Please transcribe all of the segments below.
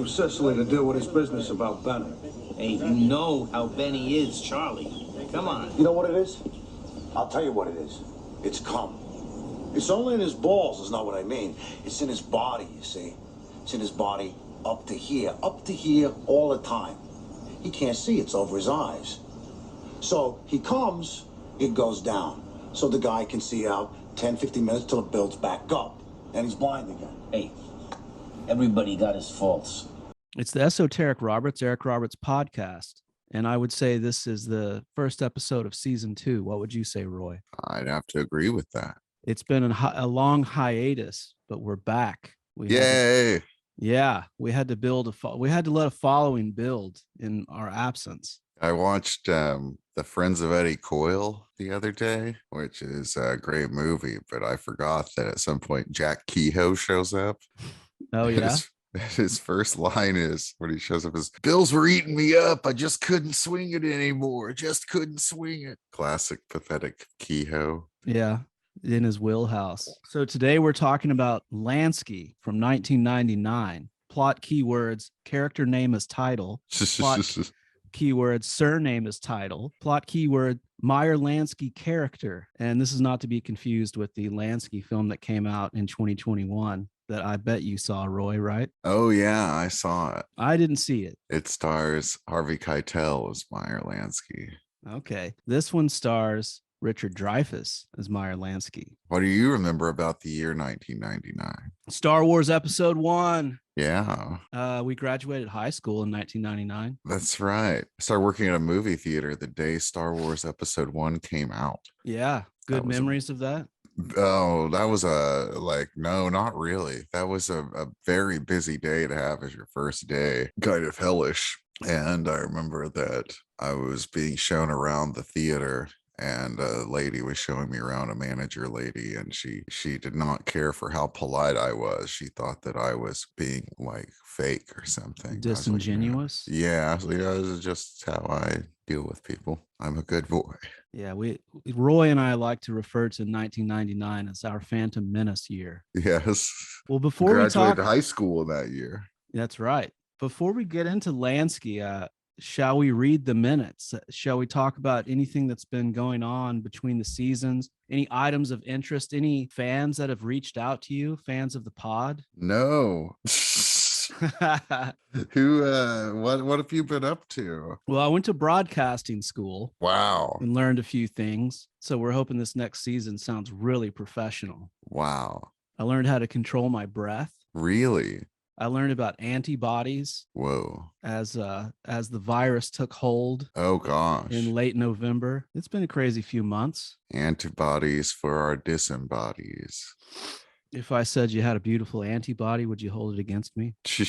from Sicily to deal with his business about Benny. Hey, you know how Benny is, Charlie. Come on. You know what it is? I'll tell you what it is. It's cum. It's only in his balls is not what I mean. It's in his body, you see. It's in his body up to here all the time. He can't see, it's over his eyes. So he comes, it goes down. So the guy can see out 10, 15 minutes till it builds back up. And he's blind again. Hey, everybody got his faults. It's the Esoteric Eric Roberts podcast. And I would say this is the first episode of season 2. What would you say, Roy? I'd have to agree with that. It's been a long hiatus, but we're back. Yay! We had to build we had to let a following build in our absence. I watched The Friends of Eddie Coyle the other day, which is a great movie, but I forgot that at some point Jack Kehoe shows up. Oh, yeah? His first line is, when he shows up, is, "Bills were eating me up. I just couldn't swing it anymore. Just couldn't swing it." Classic, pathetic Kehoe. Yeah, in his wheelhouse. So today we're talking about Lansky from 1999. Plot keywords, character name as title. Plot keyword, surname as title. Plot keyword, Meyer Lansky character. And this is not to be confused with the Lansky film that came out in 2021 that I bet you saw, Roy, right? Oh, yeah, I saw it. I didn't see it. It stars Harvey Keitel as Meyer Lansky. Okay. This one stars Richard Dreyfuss as Meyer Lansky. What do you remember about the year 1999? Star Wars Episode 1. Yeah. We graduated high school in 1999. That's right. I started working at a movie theater the day Star Wars Episode 1 came out. Yeah. Good memories of that? Oh, that was no, not really. That was a very busy day to have as your first day. Kind of hellish. And I remember that I was being shown around the theater, and a lady was showing me around, a manager lady, and she did not care for how polite I was. She thought that I was being like fake or something. Disingenuous? Yeah, so yeah, this is just how I deal with people. I'm a good boy. Yeah, Roy and I like to refer to 1999 as our Phantom Menace year. Yes. Well, before we graduated talk high school that year. That's right. Before we get into Lansky, shall we read the minutes? Shall we talk about anything that's been going on between the seasons? Any items of interest? Any fans that have reached out to you? Fans of the pod? No. What have you been up to? Well, I went to broadcasting school. Wow. And learned a few things. So we're hoping this next season sounds really professional. Wow. I learned how to control my breath. Really? I learned about antibodies. Whoa. As the virus took hold. Oh gosh. In late November. It's been a crazy few months. Antibodies for our disembodies. If I said you had a beautiful antibody, would you hold it against me? You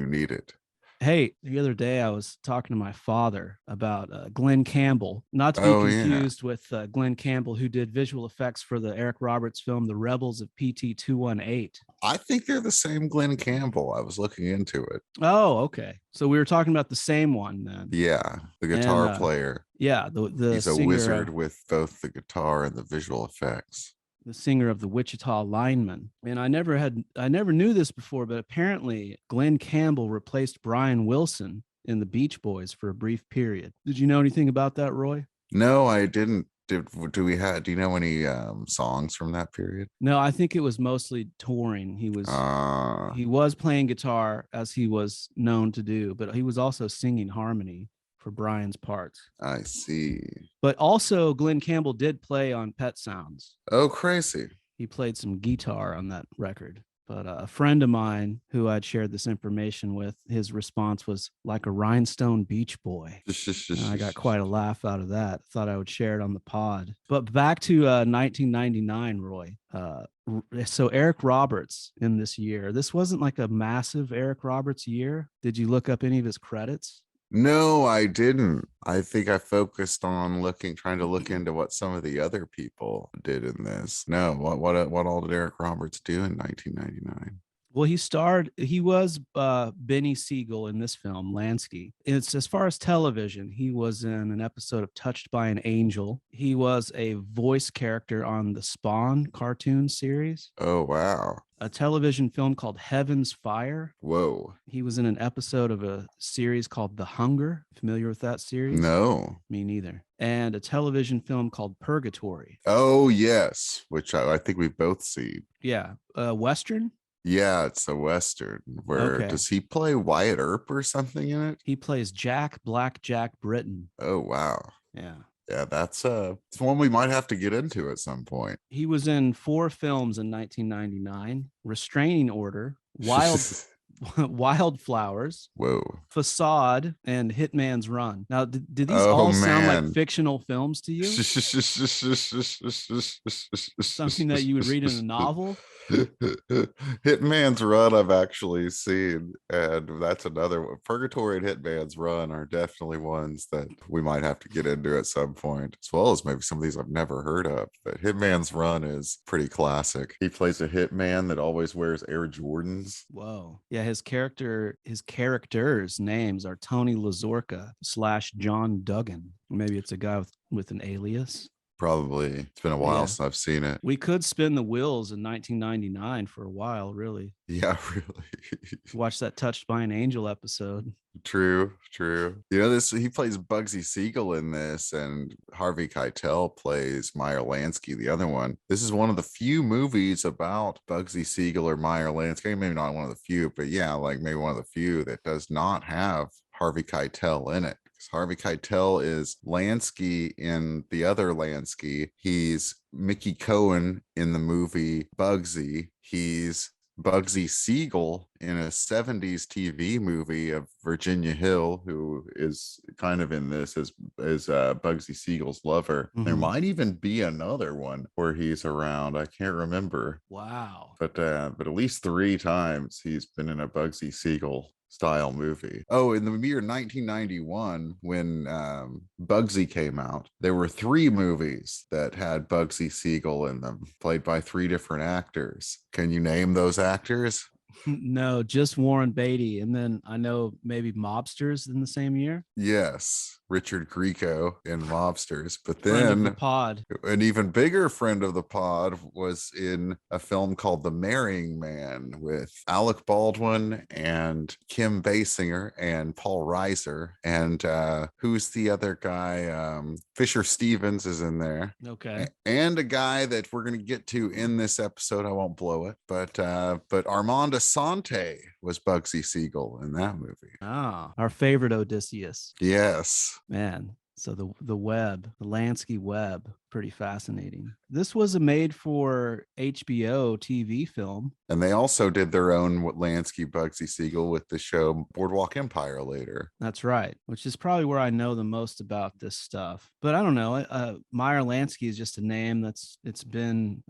need it. Hey, the other day I was talking to my father about Glenn Campbell, not to be confused with Glenn Campbell, who did visual effects for the Eric Roberts film, The Rebels of PT-218. I think they're the same Glenn Campbell. I was looking into it. Oh, okay. So we were talking about the same one then. Yeah, the guitar player. Yeah, he's a wizard with both the guitar and the visual effects. The singer of the Wichita Linemen. And I never knew this before, but apparently Glenn Campbell replaced Brian Wilson in the Beach Boys for a brief period. Did you know anything about that, Roy? No, I didn't. Do you know any songs from that period? No, I think it was mostly touring. He was playing guitar as he was known to do, but he was also singing harmony for Brian's parts. I see. But also Glenn Campbell did play on Pet Sounds. Oh, crazy. He played some guitar on that record. But a friend of mine who I'd shared this information with, his response was like a rhinestone beach boy. And I got quite a laugh out of that. Thought I would share it on the pod. But back to 1999, Roy. So Eric Roberts in this year, this wasn't like a massive Eric Roberts year. Did you look up any of his credits? No, I didn't. I think I focused on trying to look into what some of the other people did in this. No, what all did Eric Roberts do in 1999? Well, he was Benny Siegel in this film, Lansky. It's as far as television, he was in an episode of Touched by an Angel. He was a voice character on the Spawn cartoon series. Oh, wow. A television film called Heaven's Fire. Whoa. He was in an episode of a series called The Hunger. Familiar with that series? No. Me neither. And a television film called Purgatory. Oh, yes. Which I think we've both seen. Yeah. Western? Yeah, it's a Western. Where Okay. does he play Wyatt Earp or something in it? He plays Black Jack Britton. Oh, wow. Yeah. Yeah, that's it's one we might have to get into at some point. He was in 4 films in 1999: Restraining Order, Wildflowers, Whoa. Facade, and Hitman's Run. Now, did these Oh, all sound man. like fictional films to you? Something that you would read in a novel? Hitman's Run I've actually seen, and that's another one. Purgatory and Hitman's Run are definitely ones that we might have to get into at some point, as well as maybe some of these I've never heard of. But Hitman's Run is pretty classic. He plays a hitman that always wears Air Jordans. Whoa. Yeah, his characters' names are Tony Lazorca / John Duggan. Maybe it's a guy with an alias. Probably. It's been a while since I've seen it. We could spin the wheels in 1999 for a while, really. Yeah, really. Watch that Touched by an Angel episode. True. You know, he plays Bugsy Siegel in this, and Harvey Keitel plays Meyer Lansky, the other one. This is one of the few movies about Bugsy Siegel or Meyer Lansky. Maybe not one of the few, but yeah, like maybe one of the few that does not have Harvey Keitel in it. Harvey Keitel is Lansky in the other Lansky. He's Mickey Cohen in the movie Bugsy. He's Bugsy Siegel in a 70s TV movie of Virginia Hill, who is kind of in this as Bugsy Siegel's lover. Mm-hmm. There might even be another one where he's around. I can't remember. Wow. But at least 3 times he's been in a Bugsy Siegel style movie. Oh, in the year 1991, when Bugsy came out, there were 3 movies that had Bugsy Siegel in them, played by 3 different actors. Can you name those actors? No, just Warren Beatty. And then I know maybe Mobsters in the same year. Yes, Richard Grieco in Mobsters. But then friend of the pod. An even bigger friend of the pod was in a film called The Marrying Man with Alec Baldwin and Kim Basinger and Paul Reiser. And who's the other guy? Fisher Stevens is in there. Okay. And a guy that we're going to get to in this episode. I won't blow it. But Armand Assante was Bugsy Siegel in that movie. Ah, our favorite Odysseus. Yes. Man. So the Lansky web, pretty fascinating. This was a made for HBO TV film. And they also did their own Lansky Bugsy Siegel with the show Boardwalk Empire later. That's right, which is probably where I know the most about this stuff. But I don't know. Meyer Lansky is just a name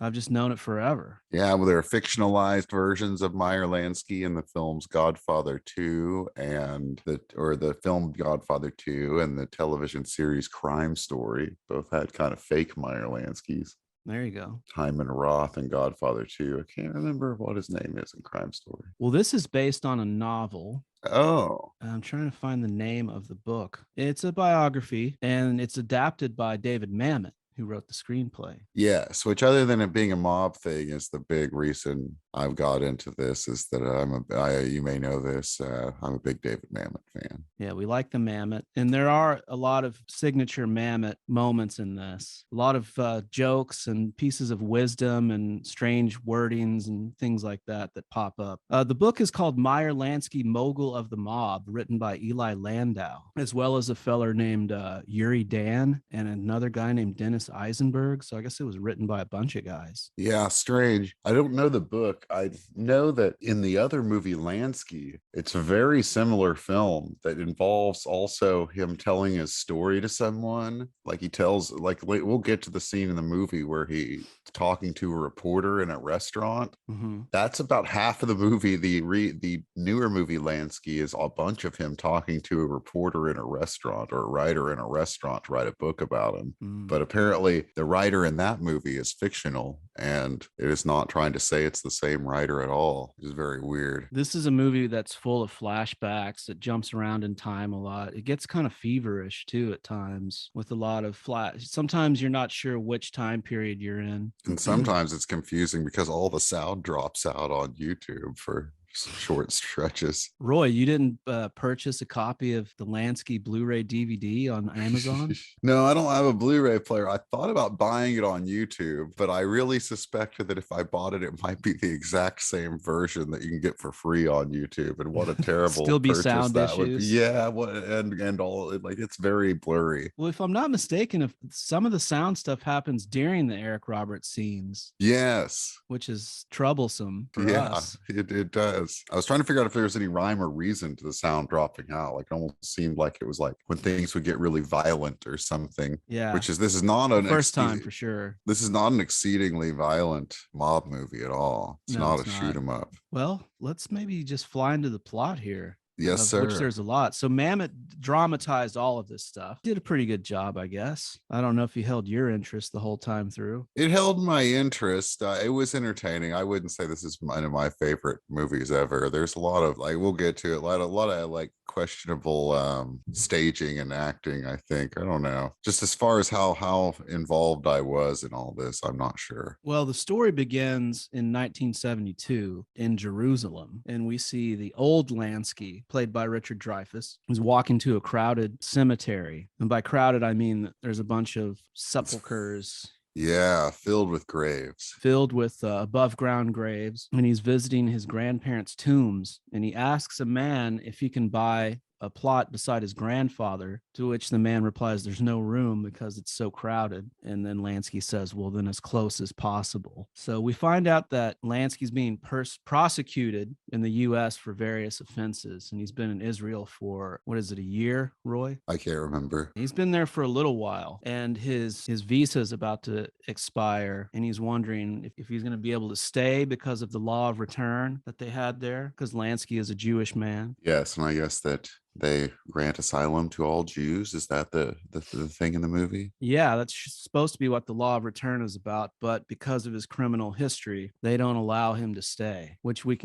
I've just known it forever. Yeah, well, there are fictionalized versions of Meyer Lansky in the films Godfather 2 and the film Godfather 2 and the television series Crime Story. Both had kind of fake Meyer Lanskys. There you go. Hyman Roth and Godfather 2. I can't remember what his name is in Crime Story. Well, this is based on a novel. Oh. I'm trying to find the name of the book. It's a biography, and it's adapted by David Mamet, who wrote the screenplay. Yes, which other than it being a mob thing is the big reason I've got into this is that you may know this, I'm a big David Mamet fan. Yeah, we like the Mamet. And there are a lot of signature Mamet moments in this. A lot of jokes and pieces of wisdom and strange wordings and things like that pop up. The book is called Meyer Lansky, Mogul of the Mob, written by Eli Landau, as well as a feller named Yuri Dan and another guy named Dennis Eisenberg. So I guess it was written by a bunch of guys. Yeah, strange. I don't know the book. I know that in the other movie Lansky, it's a very similar film that involves also him telling his story to someone. Like he tells, like we'll get to the scene in the movie where he's talking to a reporter in a restaurant. Mm-hmm. That's about half of the movie. The newer movie Lansky is a bunch of him talking to a reporter in a restaurant or a writer in a restaurant to write a book about him. But apparently the writer in that movie is fictional and it is not trying to say it's the same writer at all. It's very weird. This is a movie that's full of flashbacks. It jumps around in time a lot. It gets kind of feverish too at times with a lot of sometimes you're not sure which time period you're in. And sometimes it's confusing because all the sound drops out on YouTube for short stretches. Roy, you didn't purchase a copy of the Lansky Blu-ray DVD on Amazon? No, I don't have a Blu-ray player. I thought about buying it on YouTube, but I really suspected that if I bought it, it might be the exact same version that you can get for free on YouTube. And what a terrible Still be purchase sound that issues. would be. Yeah, and all, like, it's very blurry. Well, if I'm not mistaken, if some of the sound stuff happens during the Eric Roberts scenes. Yes. Which is troublesome for us. It does. I was trying to figure out if there was any rhyme or reason to the sound dropping out. Like, it almost seemed like it was like when things would get really violent or something. Yeah. This is not a first time for sure. This is not an exceedingly violent mob movie at all. It's not a shoot 'em up. Well, let's maybe just fly into the plot here. Yes, sir. Which there's a lot. So Mamet dramatized all of this stuff. Did a pretty good job, I guess. I don't know if he held your interest the whole time through. It held my interest. It was entertaining. I wouldn't say this is one of my favorite movies ever. There's a lot of, like, we'll get to it. A lot of like questionable staging and acting, I think. I don't know. Just as far as how involved I was in all this, I'm not sure. Well, the story begins in 1972 in Jerusalem, and we see the old Lansky, played by Richard Dreyfuss, who's walking to a crowded cemetery. And by crowded, I mean there's a bunch of sepulchers. Yeah, filled with graves. Filled with above ground graves. And he's visiting his grandparents' tombs. And he asks a man if he can buy a plot beside his grandfather, to which the man replies, there's no room because it's so crowded. And then Lansky says, well, then as close as possible. So we find out that Lansky's being prosecuted in the U.S. for various offenses. And he's been in Israel for, what is it, a year, Roy? I can't remember. He's been there for a little while, and his visa is about to expire. And he's wondering if he's going to be able to stay because of the law of return that they had there, because Lansky is a Jewish man. Yes, and I guess that they grant asylum to all Jews. Is that the thing in the movie? Yeah, that's supposed to be what the law of return is about. But because of his criminal history, they don't allow him to stay, which we'll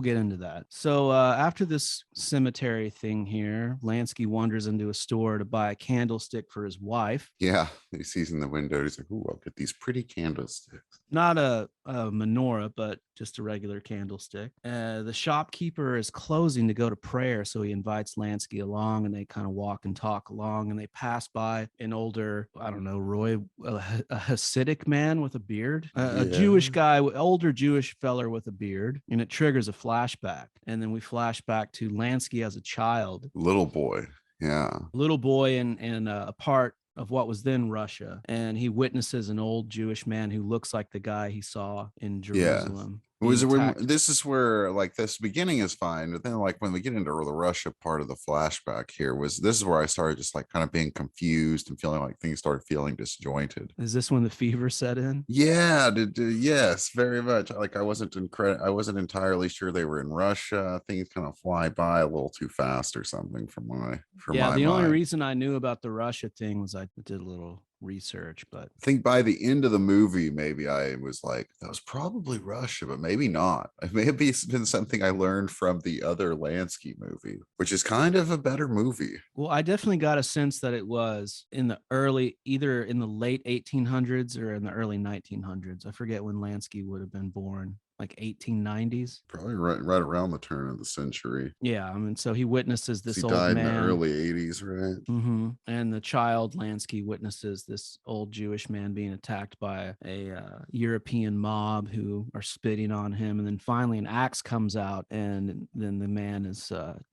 get into that. So after this cemetery thing here, Lansky wanders into a store to buy a candlestick for his wife. Yeah, he sees in the window. He's like, "Ooh, I'll get these pretty candlesticks." Not a menorah, but just a regular candlestick. The shopkeeper is closing to go to prayer, so he invites Lansky along, and they kind of walk and talk along, and they pass by an older, I don't know, Roy, a Hasidic man with a beard, a Jewish guy, older Jewish feller with a beard, and it triggers a flashback. And then we flash back to Lansky as a child. Little boy. Yeah. Little boy in a part of what was then Russia, and he witnesses an old Jewish man who looks like the guy he saw in Jerusalem. This is where, like, this beginning is fine, but then, like, when we get into the Russia part of the flashback here, this is where I started just like kind of being confused and feeling like things started feeling disjointed. Is this when the fever set in? Yeah, yes, very much. Like, I wasn't entirely sure they were in Russia. Things kind of fly by a little too fast or something for my only reason I knew about the Russia thing was I did a little research, but I think by the end of the movie, maybe I was like, that was probably Russia, but maybe not. It may have been something I learned from the other Lansky movie, which is kind of a better movie. Well, I definitely got a sense that it was either in the late 1800s or in the early 1900s. I forget when Lansky would have been born. Like 1890s, probably right around the turn of the century. Yeah, I mean, so he witnesses this old man. He died in the early 80s, right? Mm-hmm. And the child Lansky witnesses this old Jewish man being attacked by a European mob who are spitting on him, and then finally an axe comes out, and then the man is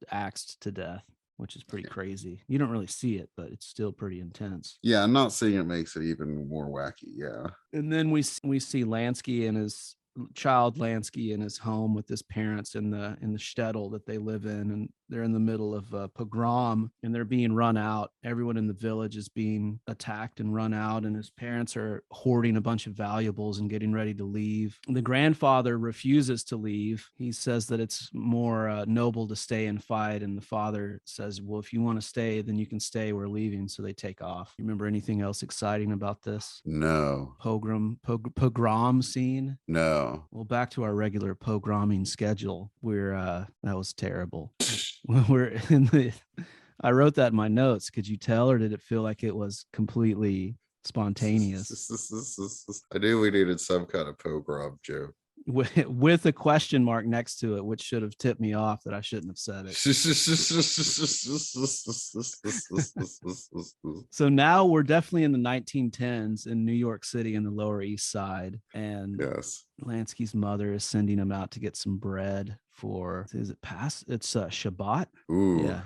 axed to death, which is pretty crazy. You don't really see it, but it's still pretty intense. Yeah, I'm not seeing it makes it even more wacky. Yeah, and then we see Lansky and his child Lansky in his home with his parents in the shtetl that they live in, and They're in the middle of a pogrom and they're being run out. Everyone in the village is being attacked and run out, and his parents are hoarding a bunch of valuables and getting ready to leave. The grandfather refuses to leave. He says that it's more noble to stay and fight, and the father says, well, if you want to stay, then you can stay. We're leaving. So they take off. You remember anything else exciting about this? No. Pogrom scene? No. Well, back to our regular pogroming schedule. That was terrible. We're in the, I wrote that in my notes. Could you tell, or did it feel like it was completely spontaneous? I knew we needed some kind of pogrom joke. With a question mark next to it, which should have tipped me off that I shouldn't have said it. So now we're definitely in the 1910s in New York City in the Lower East Side. And yes, Lansky's mother is sending him out to get some bread for, is it past? It's Shabbat. Ooh. Yeah.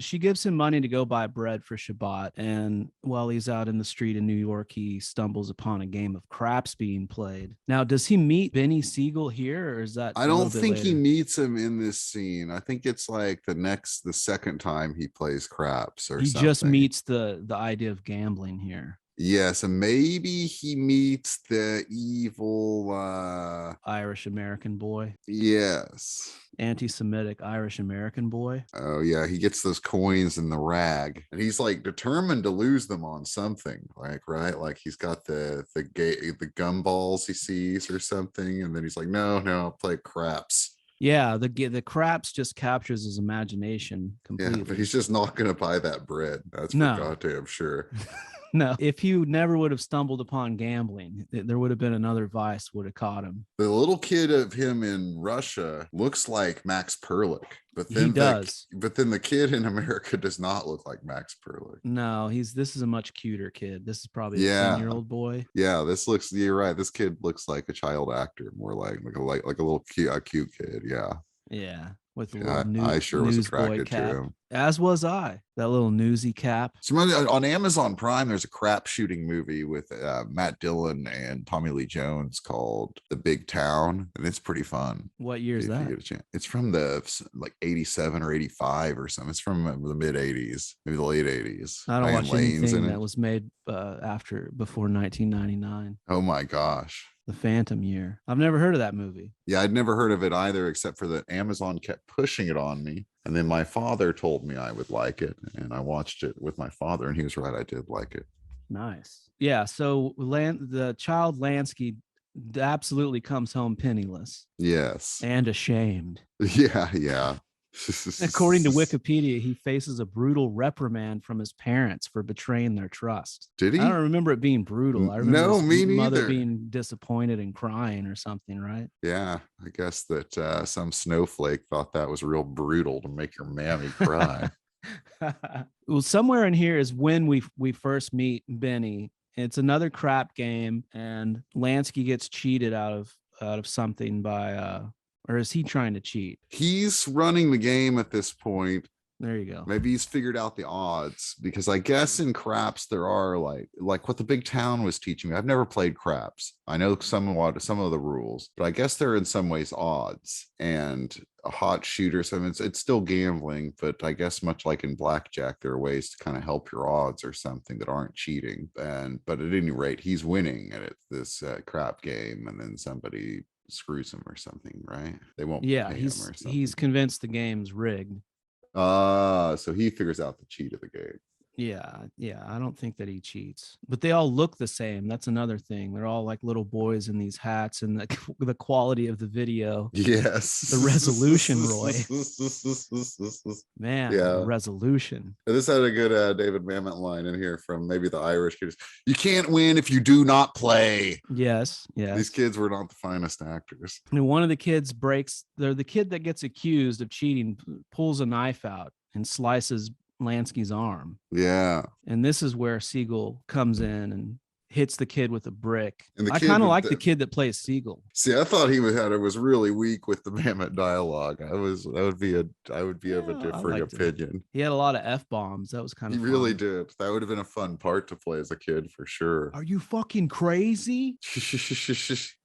She gives him money to go buy bread for Shabbat. And while he's out in the street in New York, he stumbles upon a game of craps being played. Now, does he meet Benny Siegel here, or is that? I don't think he meets him in this scene. I think it's like the second time he plays craps or something. He just meets the idea of gambling here. Yes, and maybe he meets the evil Irish American boy. Yes. Anti-Semitic Irish American boy. Oh yeah, he gets those coins in the rag, and he's like determined to lose them on something, like right, like he's got the gumballs he sees or something, and then he's like, no, I'll play craps. Yeah, the craps just captures his imagination completely. Yeah, but he's just not gonna buy that bread. That's for goddamn sure. No, if you never would have stumbled upon gambling, there would have been another vice would have caught him. The little kid of him in Russia looks like Max Perlich, but then he does. But then the kid in America does not look like Max Perlich. No, this is a much cuter kid. This is probably a 10-year-old boy. Yeah, you're right. This kid looks like a child actor, more like a little cute kid. Yeah. Yeah. With a little I sure was attracted to him. As was I. That little newsy cap. So on Amazon Prime, there's a crap shooting movie with Matt Dillon and Tommy Lee Jones called The Big Town, and it's pretty fun. What year is that? You get a chance. It's from the 87 or 85 or something. It's from the mid 80s, maybe the late 80s. I don't watch anything that was made before 1999. Oh my gosh. The Phantom Year. I've never heard of that movie. Yeah, I'd never heard of it either, except for that Amazon kept pushing it on me. And then my father told me I would like it. And I watched it with my father, and he was right. I did like it. Nice. Yeah. So the child Lansky absolutely comes home penniless. Yes. And ashamed. Yeah. According to Wikipedia, he faces a brutal reprimand from his parents for betraying their trust. Did he? I don't remember it being brutal. I remember his mother being disappointed and crying or something, right? Yeah, I guess that some snowflake thought that was real brutal to make your mammy cry. Well, somewhere in here is when we first meet Benny. It's another crap game, and Lansky gets cheated out of something by or is he trying to cheat? He's running the game at this point. There you go. Maybe he's figured out the odds, because I guess in craps there are like what the Big Town was teaching me. I've never played craps. I know some of the rules, but I guess they're in some ways odds, and a hot shooter. So it's still gambling, but I guess much like in blackjack, there are ways to kind of help your odds or something that aren't cheating. But at any rate, he's winning at this crap game, and then somebody screws him or something, right? They won't. Yeah, he's convinced the game's rigged. So he figures out the cheat of the game. Yeah. I don't think that he cheats, but they all look the same. That's another thing. They're all like little boys in these hats, and the quality of the video. Yes. The resolution, Roy. Man, yeah. The resolution. This had a good David Mamet line in here from maybe the Irish kids. You can't win if you do not play. Yes. These kids were not the finest actors. And one of the kids the kid that gets accused of cheating pulls a knife out and slices Lansky's arm. Yeah. And this is where Siegel comes in, and hits the kid with a brick. And I kind of like the kid that plays Siegel. See, I thought it was really weak with the mammoth dialogue. I would be of a differing opinion. He had a lot of F-bombs. That was kind of fun. Really did. That would have been a fun part to play as a kid for sure. Are you fucking crazy?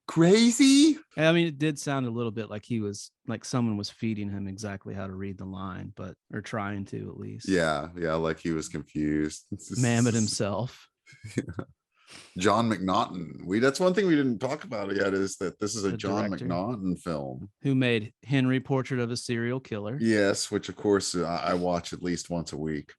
Crazy? I mean, it did sound a little bit like he was like someone was feeding him exactly how to read the line, or trying to at least. Yeah, like he was confused. Mammoth himself. John McNaughton. That's one thing we didn't talk about yet, is that this is a John McNaughton film. Who made Henry, Portrait of a Serial Killer. Yes, which of course I watch at least once a week.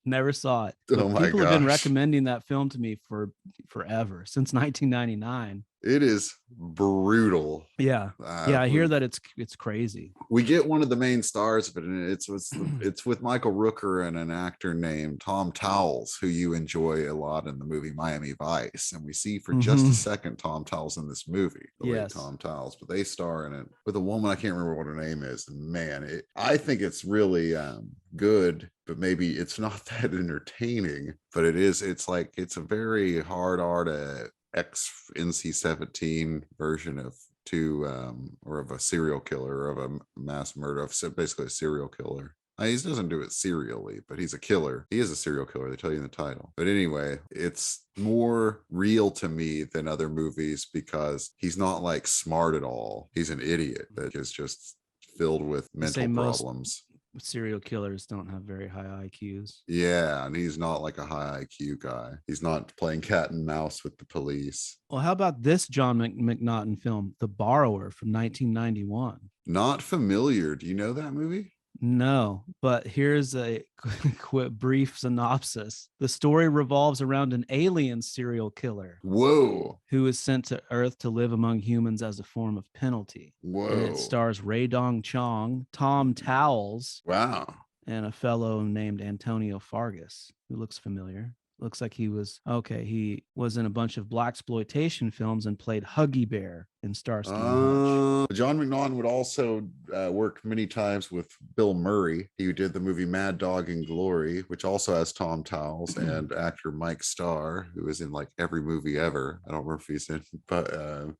Never saw it. Oh my People have been recommending that film to me for forever, since 1999. It is brutal. Yeah. I hear that it's crazy. We get one of the main stars of it, and it's with Michael Rooker and an actor named Tom Towles, who you enjoy a lot in the movie Miami Vice. And we see for just a second Tom Towles in this movie, the late Tom Towles, but they star in it with a woman, I can't remember what her name is. And man, I think it's really good, but maybe it's not that entertaining. But it's a very hard NC-17 version of or of a serial killer, or of a mass murder, of basically a serial killer. He doesn't do it serially, but he's a killer. He is a serial killer. They tell you in the title. But anyway, it's more real to me than other movies because he's not like smart at all. He's an idiot that is just filled with mental problems. Serial killers don't have very high IQs. Yeah, and he's not like a high IQ guy. He's not playing cat and mouse with the police. Well, how about this John McNaughton film, The Borrower from 1991? Not familiar. Do you know that movie? No, but here's a quick brief synopsis. The story revolves around an alien serial killer. Whoa. Who is sent to Earth to live among humans as a form of penalty. Whoa. And it stars Ray Dong Chong, Tom Towles. Wow. And a fellow named Antonio Fargas, who looks familiar. Looks like he was in a bunch of blaxploitation films and played Huggy Bear in Starsky and Hutch. John McNaughton would also work many times with Bill Murray. He did the movie Mad Dog and Glory, which also has Tom Towles and actor Mike Starr, who is in like every movie ever. I don't remember if he's in, but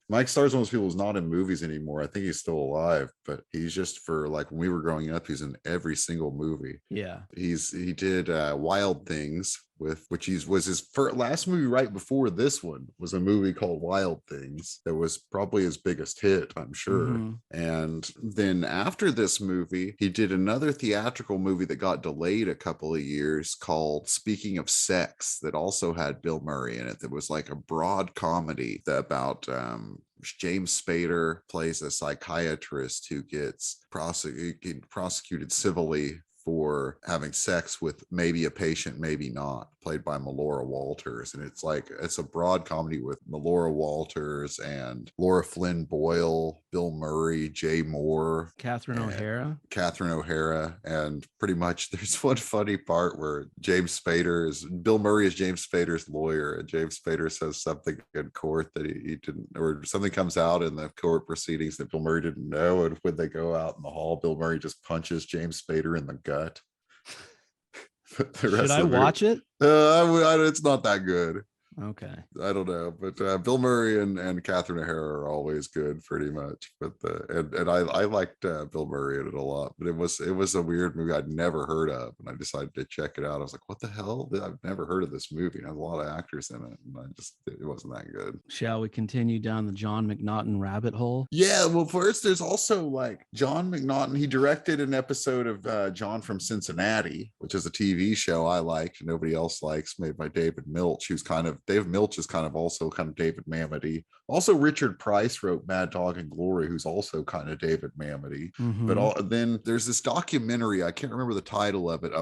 Mike Starr's one of those people who's not in movies anymore. I think he's still alive, but he's just, for like when we were growing up, he's in every single movie. Yeah. He did Wild Things, which was his last movie right before this one, was a movie called Wild Things that was probably his biggest hit, I'm sure. And then after this movie, he did another theatrical movie that got delayed a couple of years called Speaking of Sex, that also had Bill Murray in it. That was like a broad comedy about James Spader plays a psychiatrist who gets prosecuted civilly for having sex with maybe a patient, maybe not, played by Melora Walters. And it's a broad comedy with Melora Walters and Laura Flynn Boyle, Bill Murray, Jay Moore, Catherine O'Hara. And pretty much there's one funny part where Bill Murray is James Spader's lawyer, and James Spader says something in court that he didn't, or something comes out in the court proceedings that Bill Murray didn't know. And when they go out in the hall, Bill Murray just punches James Spader in the gut. Should I watch it? It's not that good. Okay. I don't know, but Bill Murray and Catherine O'Hara are always good, pretty much. But I liked Bill Murray in it a lot. But it was a weird movie I'd never heard of, and I decided to check it out. I was like, "What the hell? I've never heard of this movie." And there's a lot of actors in it, and it wasn't that good. Shall we continue down the John McNaughton rabbit hole? Yeah. Well, first there's also like John McNaughton. He directed an episode of John from Cincinnati, which is a TV show I liked and nobody else likes, made by David Milch, Dave Milch is kind of David Mamet-y. Also, Richard Price wrote Mad Dog and Glory, who's also kind of David Mamet-y. But then there's this documentary, I can't remember the title of it,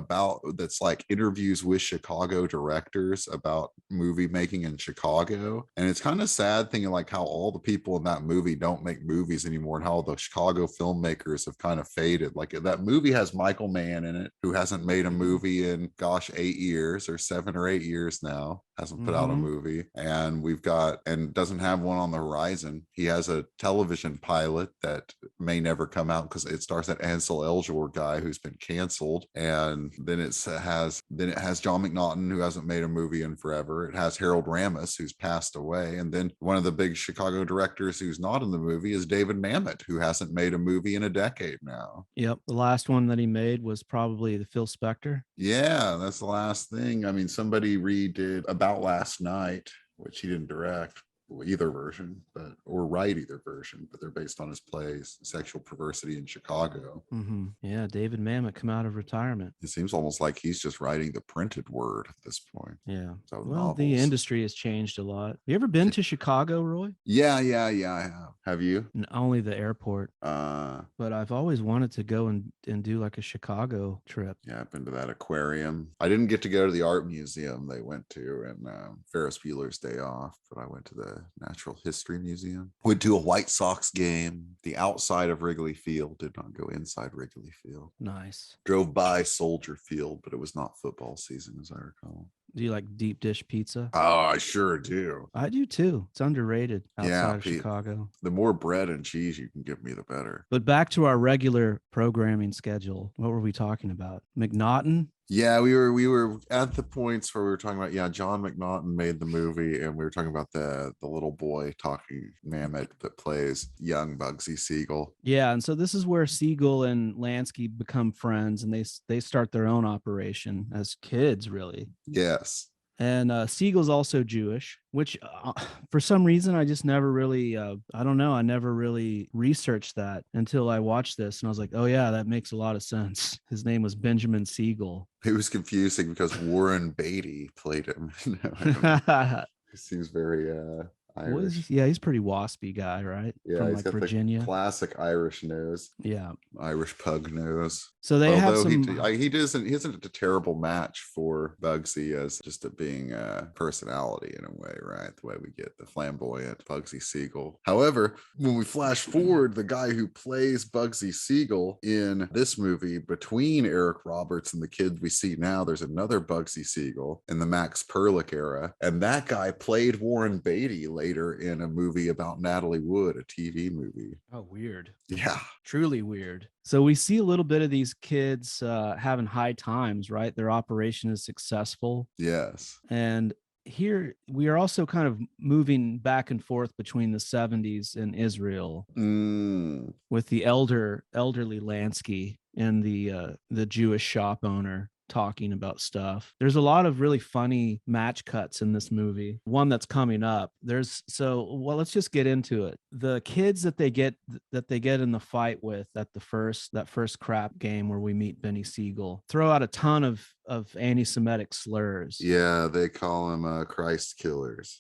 that's like interviews with Chicago directors about movie making in Chicago. And it's kind of sad thinking like how all the people in that movie don't make movies anymore, and how the Chicago filmmakers have kind of faded. Like that movie has Michael Mann in it, who hasn't made a movie in 8 years or 7 or 8 years now. hasn't put out a movie, and doesn't have one on the horizon. He has a television pilot that may never come out because it stars that Ansel Elgort guy who's been canceled, and then it has John McNaughton, who hasn't made a movie in forever. It has Harold Ramis, who's passed away, and then one of the big Chicago directors who's not in the movie is David Mamet, who hasn't made a movie in a decade now. Yep, the last one that he made was probably the Phil Spector. Yeah, that's the last thing. I mean, somebody redid About Last Night, which he didn't direct either version, or write either version, but they're based on his plays, Sexual Perversity in Chicago. Yeah, David Mamet come out of retirement. It seems almost like he's just writing the printed word at this point. Yeah. So Well, novels. the industry has changed a lot. You ever been to Chicago, Roy? Yeah, I have. Have you? Only the airport. But I've always wanted to go and do like a Chicago trip. Yeah, I've been to that aquarium. I didn't get to go to the art museum they went to in Ferris Bueller's Day Off, but I went to the Natural History Museum. Went to a White Sox game, the outside of Wrigley Field, did not go inside Wrigley Field. Nice. Drove by Soldier Field, but it was not football season, as I recall. Do you like deep dish pizza? Oh, I sure do. I do too. It's underrated outside of Chicago. The more bread and cheese you can give me, the better. But back to our regular programming schedule. What were we talking about? McNaughton? Yeah, we were at the points where we were talking about, John McNaughton made the movie, and we were talking about the little boy talking Mamet that plays young Bugsy Siegel. Yeah, and so this is where Siegel and Lansky become friends, and they start their own operation as kids, really. Yes. And Siegel's also Jewish, which for some reason I just never really, I don't know, I never really researched that until I watched this. And I was like, oh yeah, that makes a lot of sense. His name was Benjamin Siegel. It was confusing because Warren Beatty played him. He seems very Irish. He's pretty waspy guy, right? Yeah, from he's like got Virginia. the classic Irish nose. Yeah, Irish pug nose. So they have some. He isn't a terrible match for Bugsy as just being a personality in a way, right? The way we get the flamboyant Bugsy Siegel. However, when we flash forward, the guy who plays Bugsy Siegel in this movie, between Eric Roberts and the kid we see now, there's another Bugsy Siegel in the Max Perlich era, and that guy played Warren Beatty later in a movie about Natalie Wood, a TV movie. Oh, weird. Yeah. Truly weird. So we see a little bit of these kids having high times, right? Their operation is successful. Yes. And here we are also kind of moving back and forth between the 70s and Israel with the elderly Lansky and the Jewish shop owner talking about stuff. There's a lot of really funny match cuts in this movie. One that's coming up. Let's just get into it. The kids that they get in the fight with at that first crap game where we meet Benny Siegel throw out a ton of anti-Semitic slurs. Yeah, they call him Christ killers.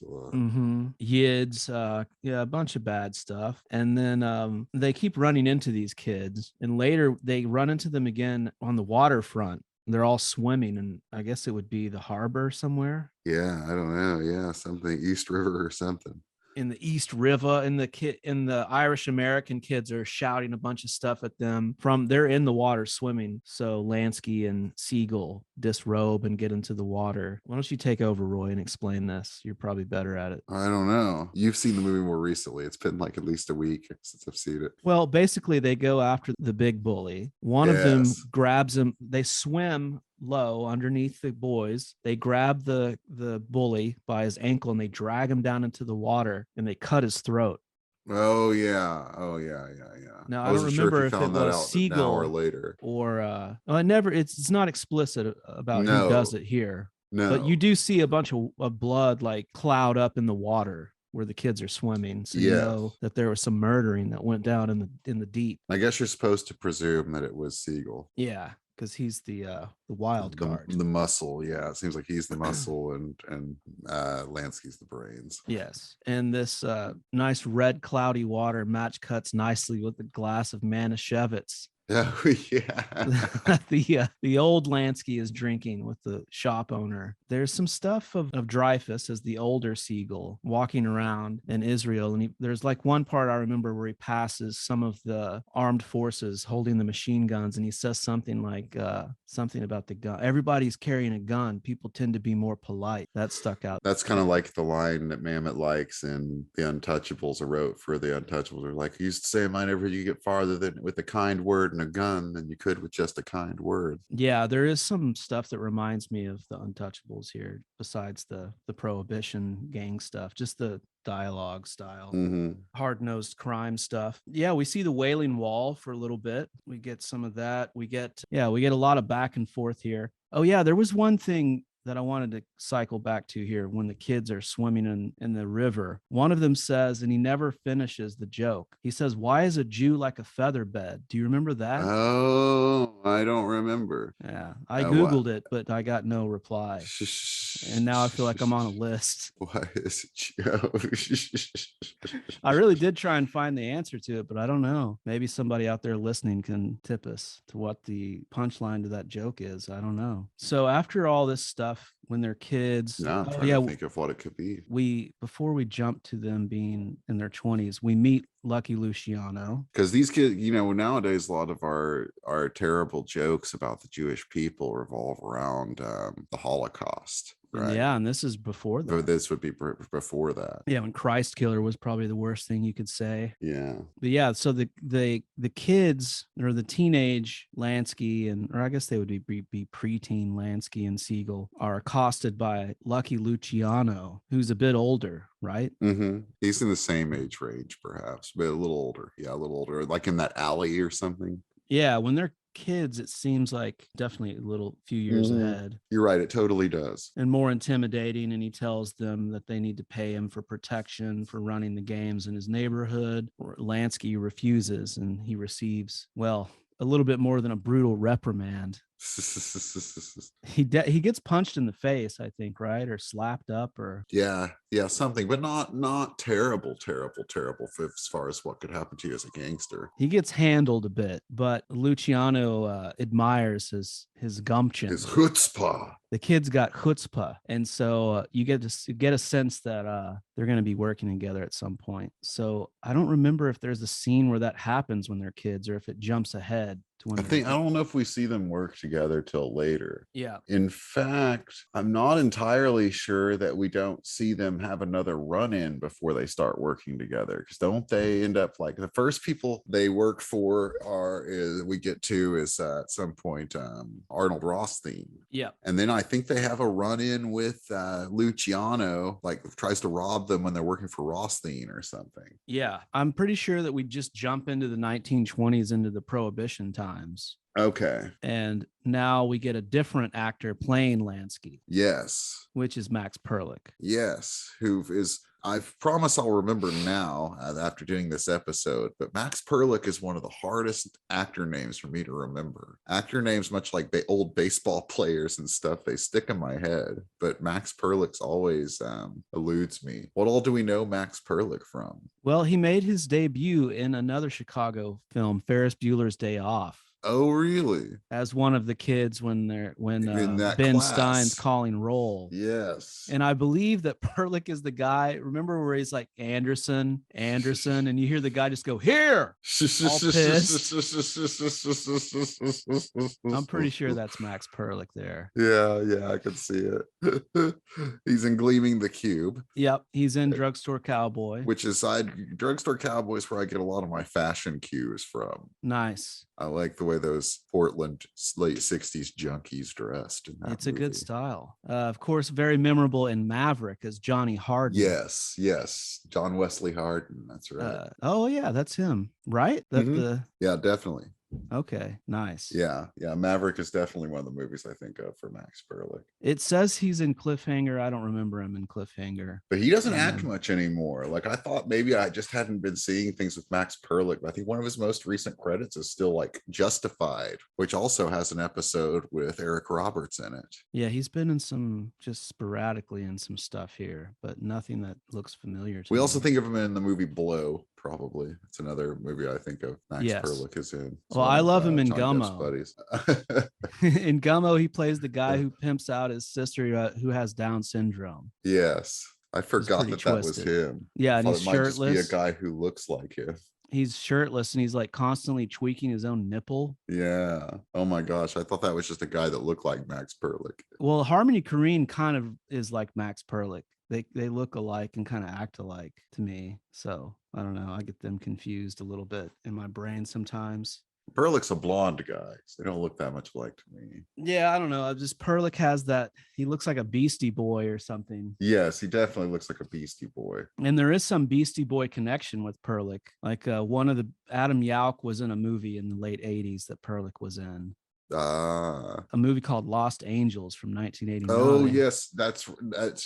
Yids, a bunch of bad stuff. And then they keep running into these kids, and later they run into them again on the waterfront. They're all swimming, and I guess it would be the harbor somewhere. Yeah, I don't know. Yeah, something East River or something. In the East River, and the Irish American kids are shouting a bunch of stuff at them they're in the water swimming. So Lansky and Siegel disrobe and get into the water. Why don't you take over, Roy, and explain this? You're probably better at it. I don't know. You've seen the movie more recently. It's been like at least a week since I've seen it. Well, basically they go after the big bully. One of them grabs him. They swim low underneath the boys. They grab the bully by his ankle and they drag him down into the water and they cut his throat. Oh yeah. Now I don't remember if it was Siegel or later or it's not explicit about who does it here. No, but you do see a bunch of blood like cloud up in the water where the kids are swimming, so you know that there was some murdering that went down in the deep. I guess you're supposed to presume that it was Siegel. Yeah, because he's the wild card, the muscle. Yeah, it seems like he's the muscle, and Lansky's the brains. Yes, and this nice red cloudy water match cuts nicely with a glass of Manischewitz. Oh, yeah. The old Lansky is drinking with the shop owner. There's some stuff of Dreyfuss as the older Siegel walking around in Israel, and there's like one part I remember where he passes some of the armed forces holding the machine guns, and he says something like something about the gun. Everybody's carrying a gun. People tend to be more polite. That stuck out. That's kind of like the line that Mamet likes in The Untouchables. I wrote for The Untouchables. Are like, he used to say, "Whenever you get farther than with a kind word and a gun than you could with just a kind word." Yeah, there is some stuff that reminds me of The Untouchables here, besides the Prohibition gang stuff, just the dialogue style, hard-nosed crime stuff. Yeah, we see the Wailing Wall for a little bit. We get some of that. We get a lot of back and forth here. Oh yeah, there was one thing that I wanted to cycle back to here when the kids are swimming in the river. One of them says, and he never finishes the joke. He says, "Why is a Jew like a feather bed?" Do you remember that? Oh, I don't remember. Yeah, I Googled it, but I got no reply. And now I feel like I'm on a list. Why is it? I really did try and find the answer to it, but I don't know. Maybe somebody out there listening can tip us to what the punchline to that joke is. I don't know. So after all this stuff, when they're kids, I'm trying to think of what it could be. Before we jump to them being in their 20s, we meet Lucky Luciano. Because these kids, nowadays a lot of our terrible jokes about the Jewish people revolve around the Holocaust. Right. Yeah, and this is before that. This would be before that. Yeah, when Christ Killer was probably the worst thing you could say. Yeah. But yeah, so the kids, or the teenage Lansky, or I guess they would be preteen Lansky and Siegel, are accosted by Lucky Luciano, who's a bit older, right? He's in the same age range, perhaps, but a little older. Yeah, a little older, like in that alley or something. Yeah, when they're kids, it seems like definitely a few years ahead. You're right, it totally does. And more intimidating, and he tells them that they need to pay him for protection for running the games in his neighborhood. Lansky refuses, and he receives, well, a little bit more than a brutal reprimand. He gets punched in the face, I think, right? Or slapped up, or yeah, something, but not terrible as far as what could happen to you as a gangster. He gets handled a bit, but Luciano admires his gumption, his chutzpah. The kid's got chutzpah, and so you get a sense that they're going to be working together at some point. So I don't remember if there's a scene where that happens when they're kids, or if it jumps ahead. I don't know if we see them work together till later. Yeah. In fact, I'm not entirely sure that we don't see them have another run-in before they start working together. Because don't they end up like the first people they work for is at some point Arnold Rothstein. Yeah. And then I think they have a run-in with Luciano, like tries to rob them when they're working for Rothstein or something. Yeah. I'm pretty sure that we just jump into the 1920s, into the Prohibition times. Okay. And now we get a different actor playing Lansky. Yes. Which is Max Perlich. Yes. Who is, I promise I'll remember now after doing this episode, but Max Perlich is one of the hardest actor names for me to remember. Actor names, much like old baseball players and stuff, they stick in my head, but Max Perlich always eludes me. What all do we know Max Perlich from? Well, he made his debut in another Chicago film, Ferris Bueller's Day Off. Oh, really? As one of the kids when Ben class. Stein's calling roll. Yes. And I believe that Perlich is the guy. Remember where he's like Anderson, and you hear the guy just go, "Here!" all pissed. I'm pretty sure that's Max Perlich there. Yeah, I could see it. He's in Gleaming the Cube. Yep, he's in Drugstore Cowboy. Which is Drugstore Cowboy is where I get a lot of my fashion cues from. Nice. I like the way those Portland late 60s junkies dressed. It's a good style. Of course, very memorable in Maverick as Johnny Harden. Yes. John Wesley Harden. That's right. Oh, yeah, that's him, right? Yeah, definitely. Okay, nice. Yeah. Maverick is definitely one of the movies I think of for Max Perlich. It says he's in Cliffhanger. I don't remember him in Cliffhanger. But he doesn't act much anymore. Like I thought maybe I just hadn't been seeing things with Max Perlich. I think one of his most recent credits is still like Justified, which also has an episode with Eric Roberts in it. Yeah, he's been in some, just sporadically in some stuff here, but nothing that looks familiar to me. We also think of him in the movie Blow, probably. It's another movie I think of. Max Yes. Perlich is in. It's Well, one I of, love him in Johnny Depp's Gummo. buddies. In Gummo, he plays the guy who pimps out his sister who has Down syndrome. Yes. I forgot pretty that was twisted. him. Yeah, I and thought he's it might just be a shirtless. guy who looks like him. He's shirtless and he's like constantly tweaking his own nipple. Yeah. Oh my gosh. I thought that was just a guy that looked like Max Perlich. Well, Harmony Korine kind of is like Max Perlich. They look alike and kind of act alike to me. So I don't know. I get them confused a little bit in my brain sometimes. Perlich's a blonde guy, so they don't look that much alike to me. Yeah, I don't know. Just Perlich has that. He looks like a Beastie Boy or something. Yes, he definitely looks like a Beastie Boy. And there is some Beastie Boy connection with Perlich. Like one of the Adam Yauch was in a movie in the late 80s that Perlich was in. A movie called Lost Angels from 1989. Oh yes, that's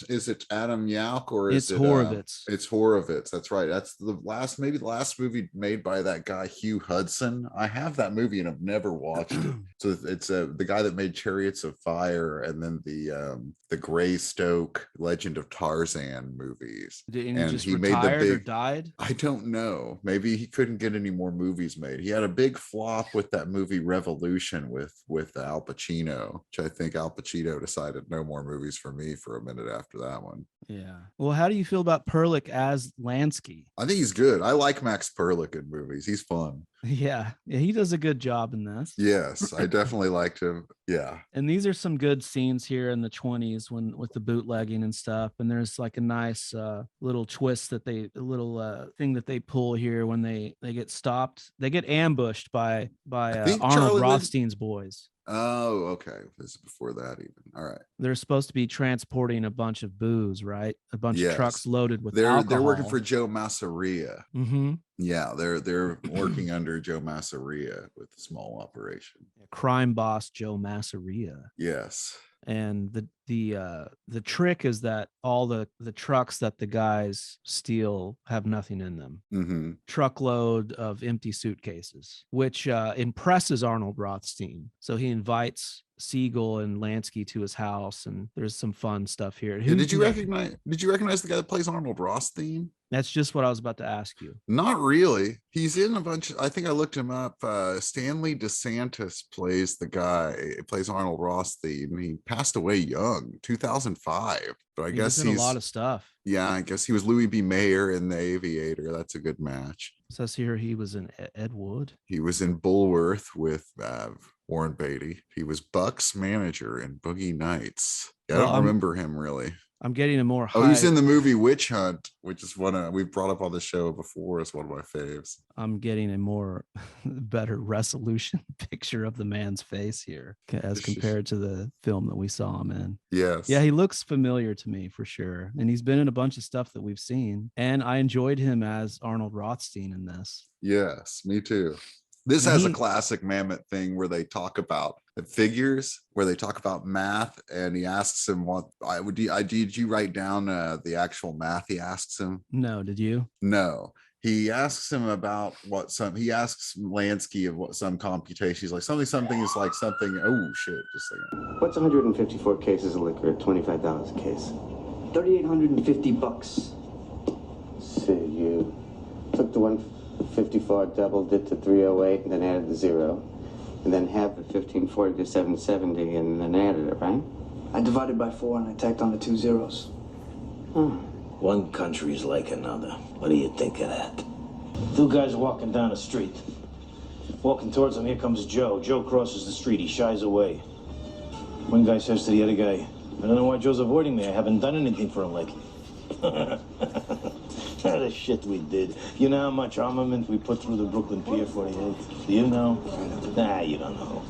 is it Adam Yauch or is it's it Horovitz? It's Horovitz. That's right. That's the last movie made by that guy Hugh Hudson. I have that movie and I've never watched it. So it's the guy that made Chariots of Fire and then the Greystoke Legend of Tarzan movies. And he made the big, or died? I don't know. Maybe he couldn't get any more movies made. He had a big flop with that movie Revolution with Al Pacino, which I think Al Pacino decided no more movies for me for a minute after that one. Yeah. Well, how do you feel about Perlich as Lansky? I think he's good. I like Max Perlich in movies. He's fun. Yeah, he does a good job in this. Yes, I definitely liked him. Yeah. And these are some good scenes here in the 20s with the bootlegging and stuff. And there's like a nice little twist that thing that they pull here when they get stopped. They get ambushed by Arnold Rothstein's boys. Oh, okay. This is before that even. All right. They're supposed to be transporting a bunch of booze, right? A bunch of trucks loaded with alcohol. They're working for Joe Masseria. Mm-hmm. Yeah, they're working under Joe Masseria with a small operation. Crime boss Joe Masseria. Yes. And the trick is that all the trucks that the guys steal have nothing in them. Mm-hmm. Truckload of empty suitcases, which impresses Arnold Rothstein. So he invites Siegel and Lansky to his house, and there's some fun stuff here. Did you recognize the guy that plays Arnold Rothstein? That's just what I was about to ask you. Not really. He's in a bunch. I think I looked him up. Stanley DeSantis plays the guy. Plays Arnold Rothstein. He passed away young, 2005. But I guess he's in a lot of stuff. Yeah, I guess he was Louis B. Mayer in The Aviator. That's a good match. It says here he was in Ed Wood. He was in Bulworth with Warren Beatty. He was Buck's manager in Boogie Nights. I don't remember him really. I'm getting a more high... Oh, he's in the movie Witch Hunt, which is one we've brought up on the show before. It's one of my faves. I'm getting a more better resolution picture of the man's face here as compared to the film that we saw him in. Yes. Yeah, he looks familiar to me for sure. And he's been in a bunch of stuff that we've seen. And I enjoyed him as Arnold Rothstein in this. Yes, me too. This has a classic Mammoth thing where they talk about figures, where they talk about math, and he asks him did you write down the actual math he asks him? No, did you? No. He asks him about he asks Lansky of what some computation. He's like, something is like something. Oh shit, just a second. What's 154 cases of liquor at $25 a case? $3,850. See, you took the 154, doubled it to 308, and then added the 0. And then halved the 1540 to 770, and then added it, right? I divided by 4 and I tacked on the 2 zeros. One country's like another. What do you think of that? Two guys are walking down the street. Walking towards them, here comes Joe. Joe crosses the street. He shies away. One guy says to the other guy, I don't know why Joe's avoiding me. I haven't done anything for him lately. The shit we did. You know how much armament we put through the Brooklyn Pier 48? Do you know? Nah, you don't know.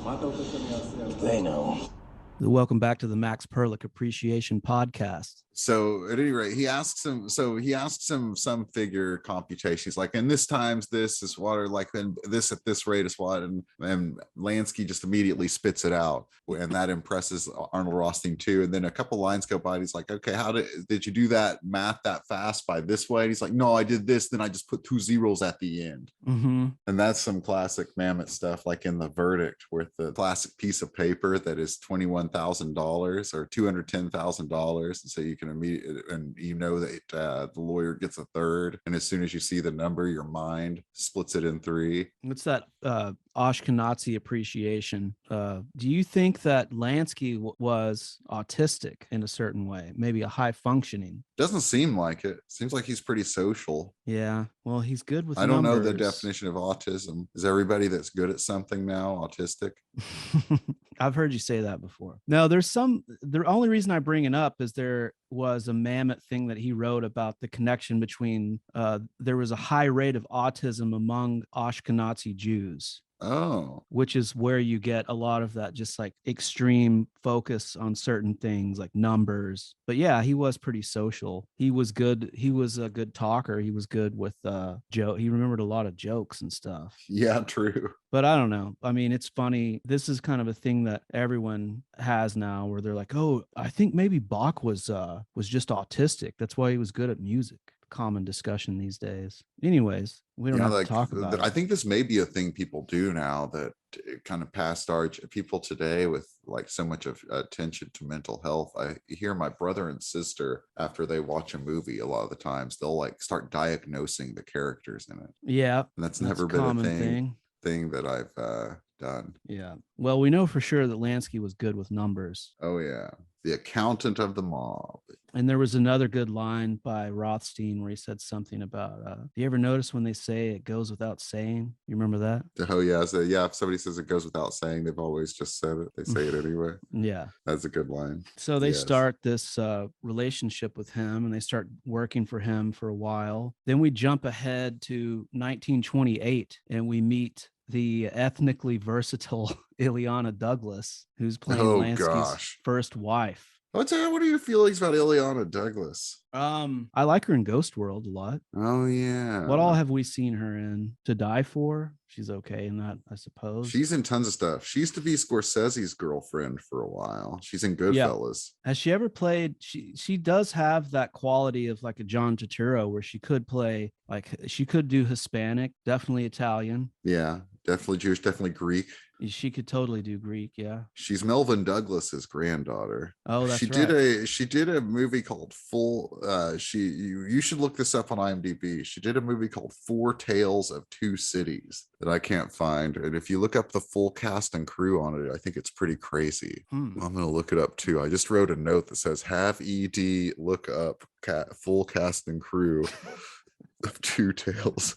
They know. Welcome back to the Max Perlich Appreciation Podcast. So at any rate, he asks him some figure computation. He's like, and this times this is what, or like then this at this rate is what, and Lansky just immediately spits it out, and that impresses Arnold Rothstein too. And then a couple lines go by, and he's like, okay, how did you do that math that fast by this way? And he's like, no, I did this, then I just put 2 zeros at the end. Mm-hmm. And that's some classic Mammoth stuff, like in The Verdict, with the classic piece of paper that is $21,000 or $210,000, and so you can can immediately, and you know that the lawyer gets a third, and as soon as you see the number, your mind splits it in three. What's that Ashkenazi appreciation? Do you think that Lansky was autistic in a certain way, maybe a high functioning? Doesn't seem like it. Seems like he's pretty social. Yeah, well, he's good with I don't know the numbers. definition of autism. Is everybody that's good at something now autistic? I've heard you say that before. No, the only reason I bring it up is there was a mammoth thing that he wrote about the connection between there was a high rate of autism among Ashkenazi Jews. Oh, Which is where you get a lot of that just like extreme focus on certain things like numbers. But yeah, he was pretty social. He was good. He was a good talker. He was good with joke. He remembered a lot of jokes and stuff. yeah, true. But I don't know. I mean, it's funny. This is kind of a thing that everyone has now where they're like, oh, I think maybe Bach was just autistic. That's why he was good at music. Common discussion these days. Anyways, we don't have to talk about it. I think this may be a thing people do now, that kind of past our people today with like so much of attention to mental health. I hear my brother and sister, after they watch a movie, a lot of the times they'll like start diagnosing the characters in it. Yeah, and that's never been common a thing that I've done. Yeah, well, we know for sure that Lansky was good with numbers. Oh yeah, the accountant of the mob. And there was another good line by Rothstein where he said something about, do you ever notice when they say it goes without saying? You remember that? Oh yeah, so yeah, if somebody says it goes without saying, they've always just said it. They say it anyway. Yeah, that's a good line. So they start this relationship with him, and they start working for him for a while. Then we jump ahead to 1928, and we meet the ethnically versatile Ileana Douglas, who's playing Lansky's first wife. What are your feelings about Ileana Douglas? I like her in Ghost World a lot. Oh yeah. What all have we seen her in? To Die For? She's okay in that, I suppose. She's in tons of stuff. She used to be Scorsese's girlfriend for a while. She's in Goodfellas. Yeah. Has she ever played? She does have that quality of like a John Turturro, where she could play, like she could do Hispanic, definitely Italian. Yeah, definitely Jewish, definitely Greek. She could totally do Greek. Yeah. She's Melvin Douglas's granddaughter. Oh, that's she did a movie called you should look this up on IMDb. She did a movie called Four Tales of Two Cities that I can't find. And if you look up the full cast and crew on it, I think it's pretty crazy. I'm going to look it up too. I just wrote a note that says have ED look up full cast and crew of Two Tales,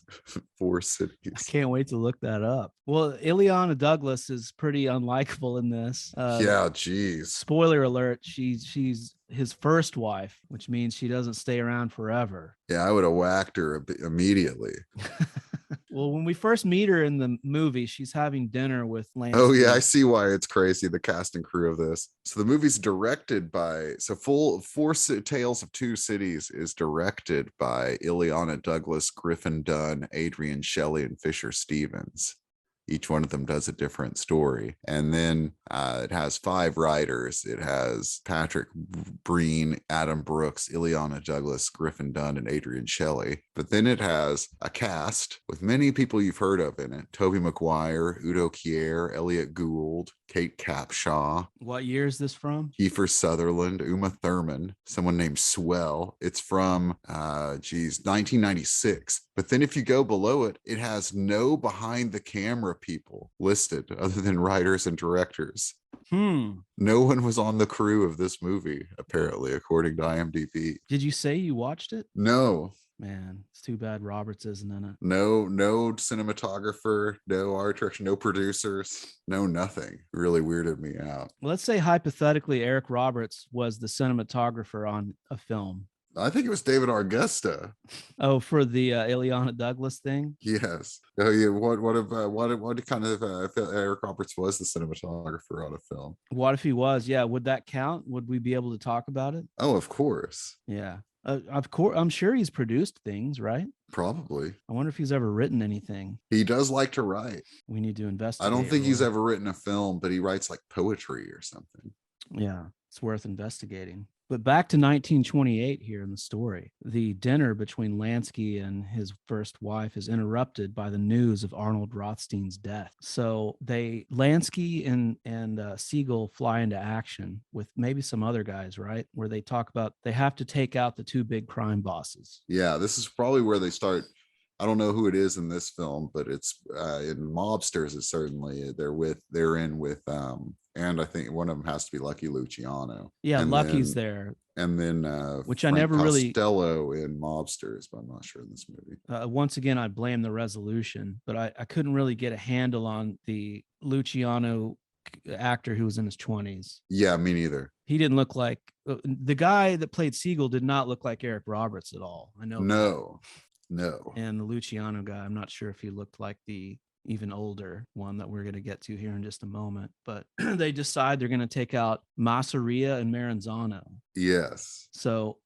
Four Cities. I can't wait to look that up. Well, Ileana Douglas is pretty unlikable in this. Yeah, geez. Spoiler alert, she's his first wife, which means she doesn't stay around forever. Yeah, I would have whacked her immediately. Well, when we first meet her in the movie, she's having dinner with Lansky. Oh yeah, I see why it's crazy, the cast and crew of this. So the movie's directed by, Four Tales of Two Cities is directed by Ileana Douglas, Griffin Dunn, Adrian Shelley, and Fisher Stevens. Each one of them does a different story. And then it has 5 writers. It has Patrick Breen, Adam Brooks, Ileana Douglas, Griffin Dunn, and Adrian Shelley. But then it has a cast with many people you've heard of in it. Tobey Maguire, Udo Kier, Elliot Gould, Kate Capshaw. What year is this from? Kiefer Sutherland, Uma Thurman, someone named Swell. It's from 1996. But then if you go below it, it has no behind the camera people listed other than writers and directors. No one was on the crew of this movie, apparently, according to IMDb. Did you say you watched it? No. Man, it's too bad Roberts isn't in it. No cinematographer, no art direction, no producers, no nothing. Really weirded me out. Let's say hypothetically Eric Roberts was the cinematographer on a film. I think it was David Argesta. Oh, for the Ileana Douglas thing? Yes. Oh yeah. What kind of Eric Roberts was the cinematographer on a film? What if he was? Yeah. Would that count? Would we be able to talk about it? Oh, of course. Yeah. Of course. I'm sure he's produced things, right? Probably. I wonder if he's ever written anything. He does like to write. We need to investigate. I don't think he's ever written a film, but he writes like poetry or something. Yeah. It's worth investigating. But back to 1928 here in the story. The dinner between Lansky and his first wife is interrupted by the news of Arnold Rothstein's death. So Lansky and Siegel fly into action with maybe some other guys, right? Where they talk about they have to take out the two big crime bosses. Yeah, this is probably where they start. I don't know who it is in this film, but it's in Mobsters. It's certainly they're in with and I think one of them has to be Lucky Luciano. Yeah, and Lucky's then, there. And then which Frank I never really Costello in Mobsters, but I'm not sure in this movie. Once again, I blame the resolution, but I couldn't really get a handle on the Luciano actor who was in his 20s. Yeah, me neither. He didn't look like the guy that played Siegel did not look like Eric Roberts at all. I know. No. And the Luciano guy, I'm not sure if he looked like the even older one that we're going to get to here in just a moment. But they decide they're going to take out Masseria and Maranzano. Yes. So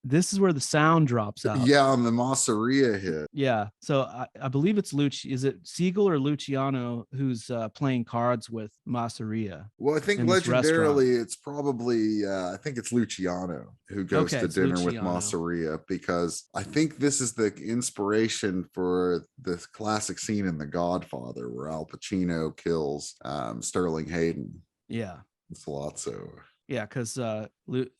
this is where the sound drops out. Yeah, on the Masseria hit. Yeah. So I believe it's is it Siegel or Luciano who's playing cards with Masseria? Well, I think legendarily it's probably I think it's Luciano who goes to dinner with Masseria, because I think this is the inspiration for the classic scene in The Godfather where Al Pacino kills Sterling Hayden. Yeah. It's a lot so. Yeah, because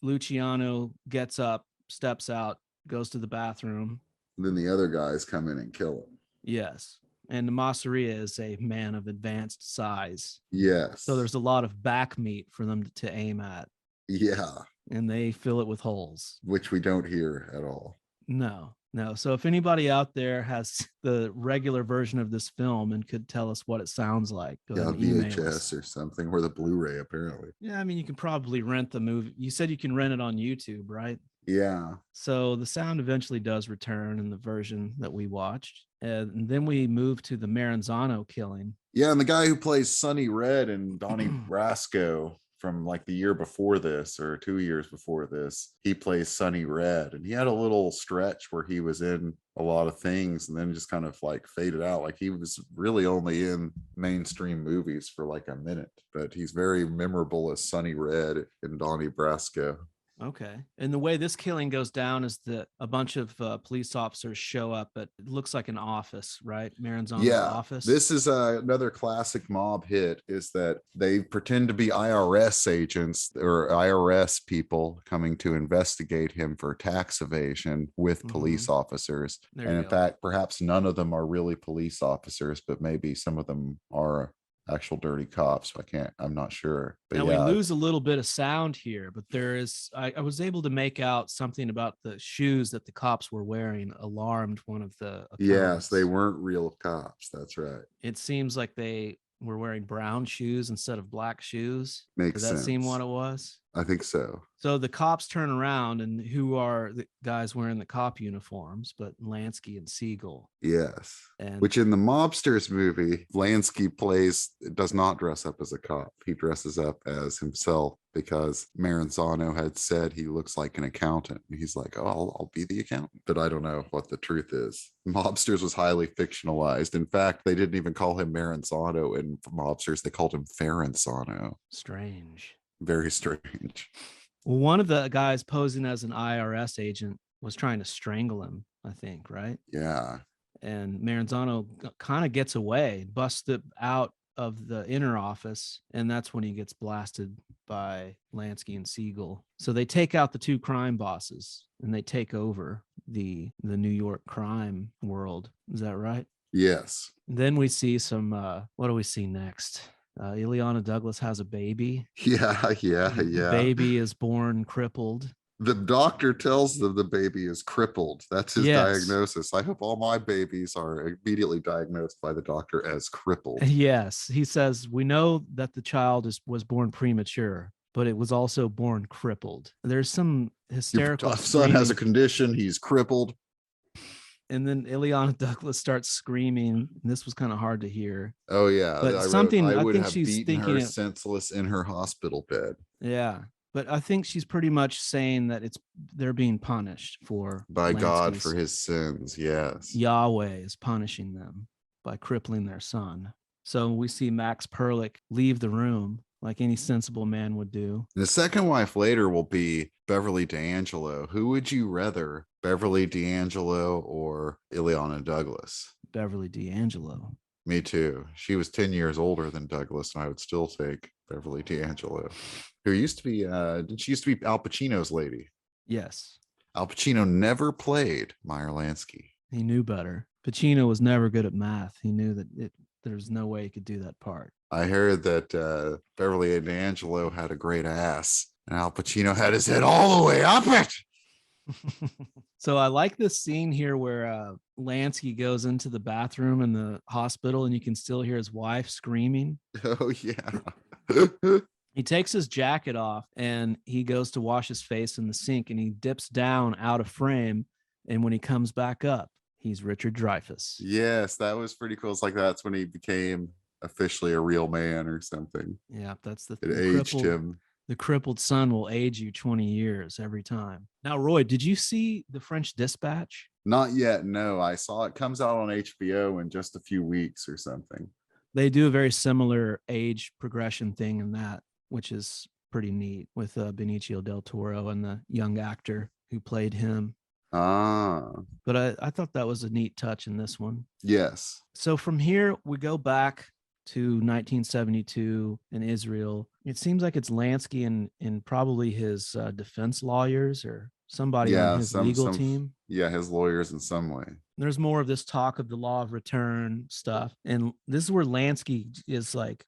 Luciano gets up, steps out, goes to the bathroom. And then the other guys come in and kill him. Yes. And the Masseria is a man of advanced size. Yes. So there's a lot of back meat for them to aim at. Yeah. And they fill it with holes. Which we don't hear at all. No. So if anybody out there has the regular version of this film and could tell us what it sounds like, go ahead and email us. VHS or something, or the Blu-ray apparently. Yeah, I mean, you can probably rent the movie. You said you can rent it on YouTube, right? Yeah. So the sound eventually does return in the version that we watched. And then we move to the Maranzano killing. Yeah, and the guy who plays Sonny Red and Donnie Brasco from like the year before this or 2 years before this, he plays Sonny Red, and he had a little stretch where he was in a lot of things and then just kind of like faded out. Like he was really only in mainstream movies for like a minute, but he's very memorable as Sonny Red and Donnie Brasco. Okay. And the way this killing goes down is that a bunch of police officers show up at, it looks like an office, right? Maranzano's office. This is another classic mob hit, is that they pretend to be IRS agents or IRS people coming to investigate him for tax evasion with police officers. And in fact, perhaps none of them are really police officers, but maybe some of them are actual dirty cops. I'm not sure. But now we lose a little bit of sound here, but there is, I was able to make out something about the shoes that the cops were wearing alarmed one of the accounts. Yes, they weren't real cops. That's right. It seems like they were wearing brown shoes instead of black shoes. Makes sense. Does that seem what it was? I think so. So the cops turn around, and who are the guys wearing the cop uniforms, but Lansky and Siegel. Yes. And which in the Mobsters movie, Lansky does not dress up as a cop. He dresses up as himself because Maranzano had said he looks like an accountant. And he's like, oh, I'll be the accountant. But I don't know what the truth is. Mobsters was highly fictionalized. In fact, they didn't even call him Maranzano in Mobsters. They called him Ferenzano. Strange. Very strange. Well, one of the guys posing as an IRS agent was trying to strangle him, I think, right? Yeah. And Maranzano kind of gets away, busted out of the inner office, and that's when he gets blasted by Lansky and Siegel. So they take out the two crime bosses, and they take over the New York crime world. Is that right? Yes. Then we see some, what do we see next? Ileana Douglas has a baby. Yeah. The baby is born crippled. The doctor tells them the baby is crippled. That's his diagnosis. I hope all my babies are immediately diagnosed by the doctor as crippled. Yes. He says, we know that the child was born premature, but it was also born crippled. There's some hysterical. Your son has a condition. He's crippled. And then Ileana Douglas starts screaming. And this was kind of hard to hear. Oh yeah, but I think she's thinking her senseless in her hospital bed. Yeah, but I think she's pretty much saying that they're being punished by God for his sins. Yes, Yahweh is punishing them by crippling their son. So we see Max Perlich leave the room, like any sensible man would do. The second wife later will be Beverly D'Angelo. Who would you rather, Beverly D'Angelo or Ileana Douglas? Beverly D'Angelo. Me too. She was 10 years older than Douglas, and I would still take Beverly D'Angelo, who used to be, she used to be Al Pacino's lady. Yes. Al Pacino never played Meyer Lansky. He knew better. Pacino was never good at math. He knew that there's no way he could do that part. I heard that Beverly D'Angelo had a great ass, and Al Pacino had his head all the way up it. So I like this scene here where Lansky goes into the bathroom in the hospital and you can still hear his wife screaming. Oh, yeah. He takes his jacket off and he goes to wash his face in the sink and he dips down out of frame. And when he comes back up, he's Richard Dreyfuss. Yes, that was pretty cool. It's like that's when he became officially a real man or something. Yeah, that's the It aged him. The crippled son will age you 20 years every time. Now, Roy, did you see The French Dispatch? Not yet. No, I saw it comes out on HBO in just a few weeks or something. They do a very similar age progression thing in that, which is pretty neat with Benicio del Toro and the young actor who played him. Ah. But I thought that was a neat touch in this one. Yes. So from here, we go back to 1972 in Israel. It seems like it's Lansky and probably his defense lawyers or somebody on his legal team. Yeah, his lawyers in some way. There's more of this talk of the law of return stuff. And this is where Lansky is like,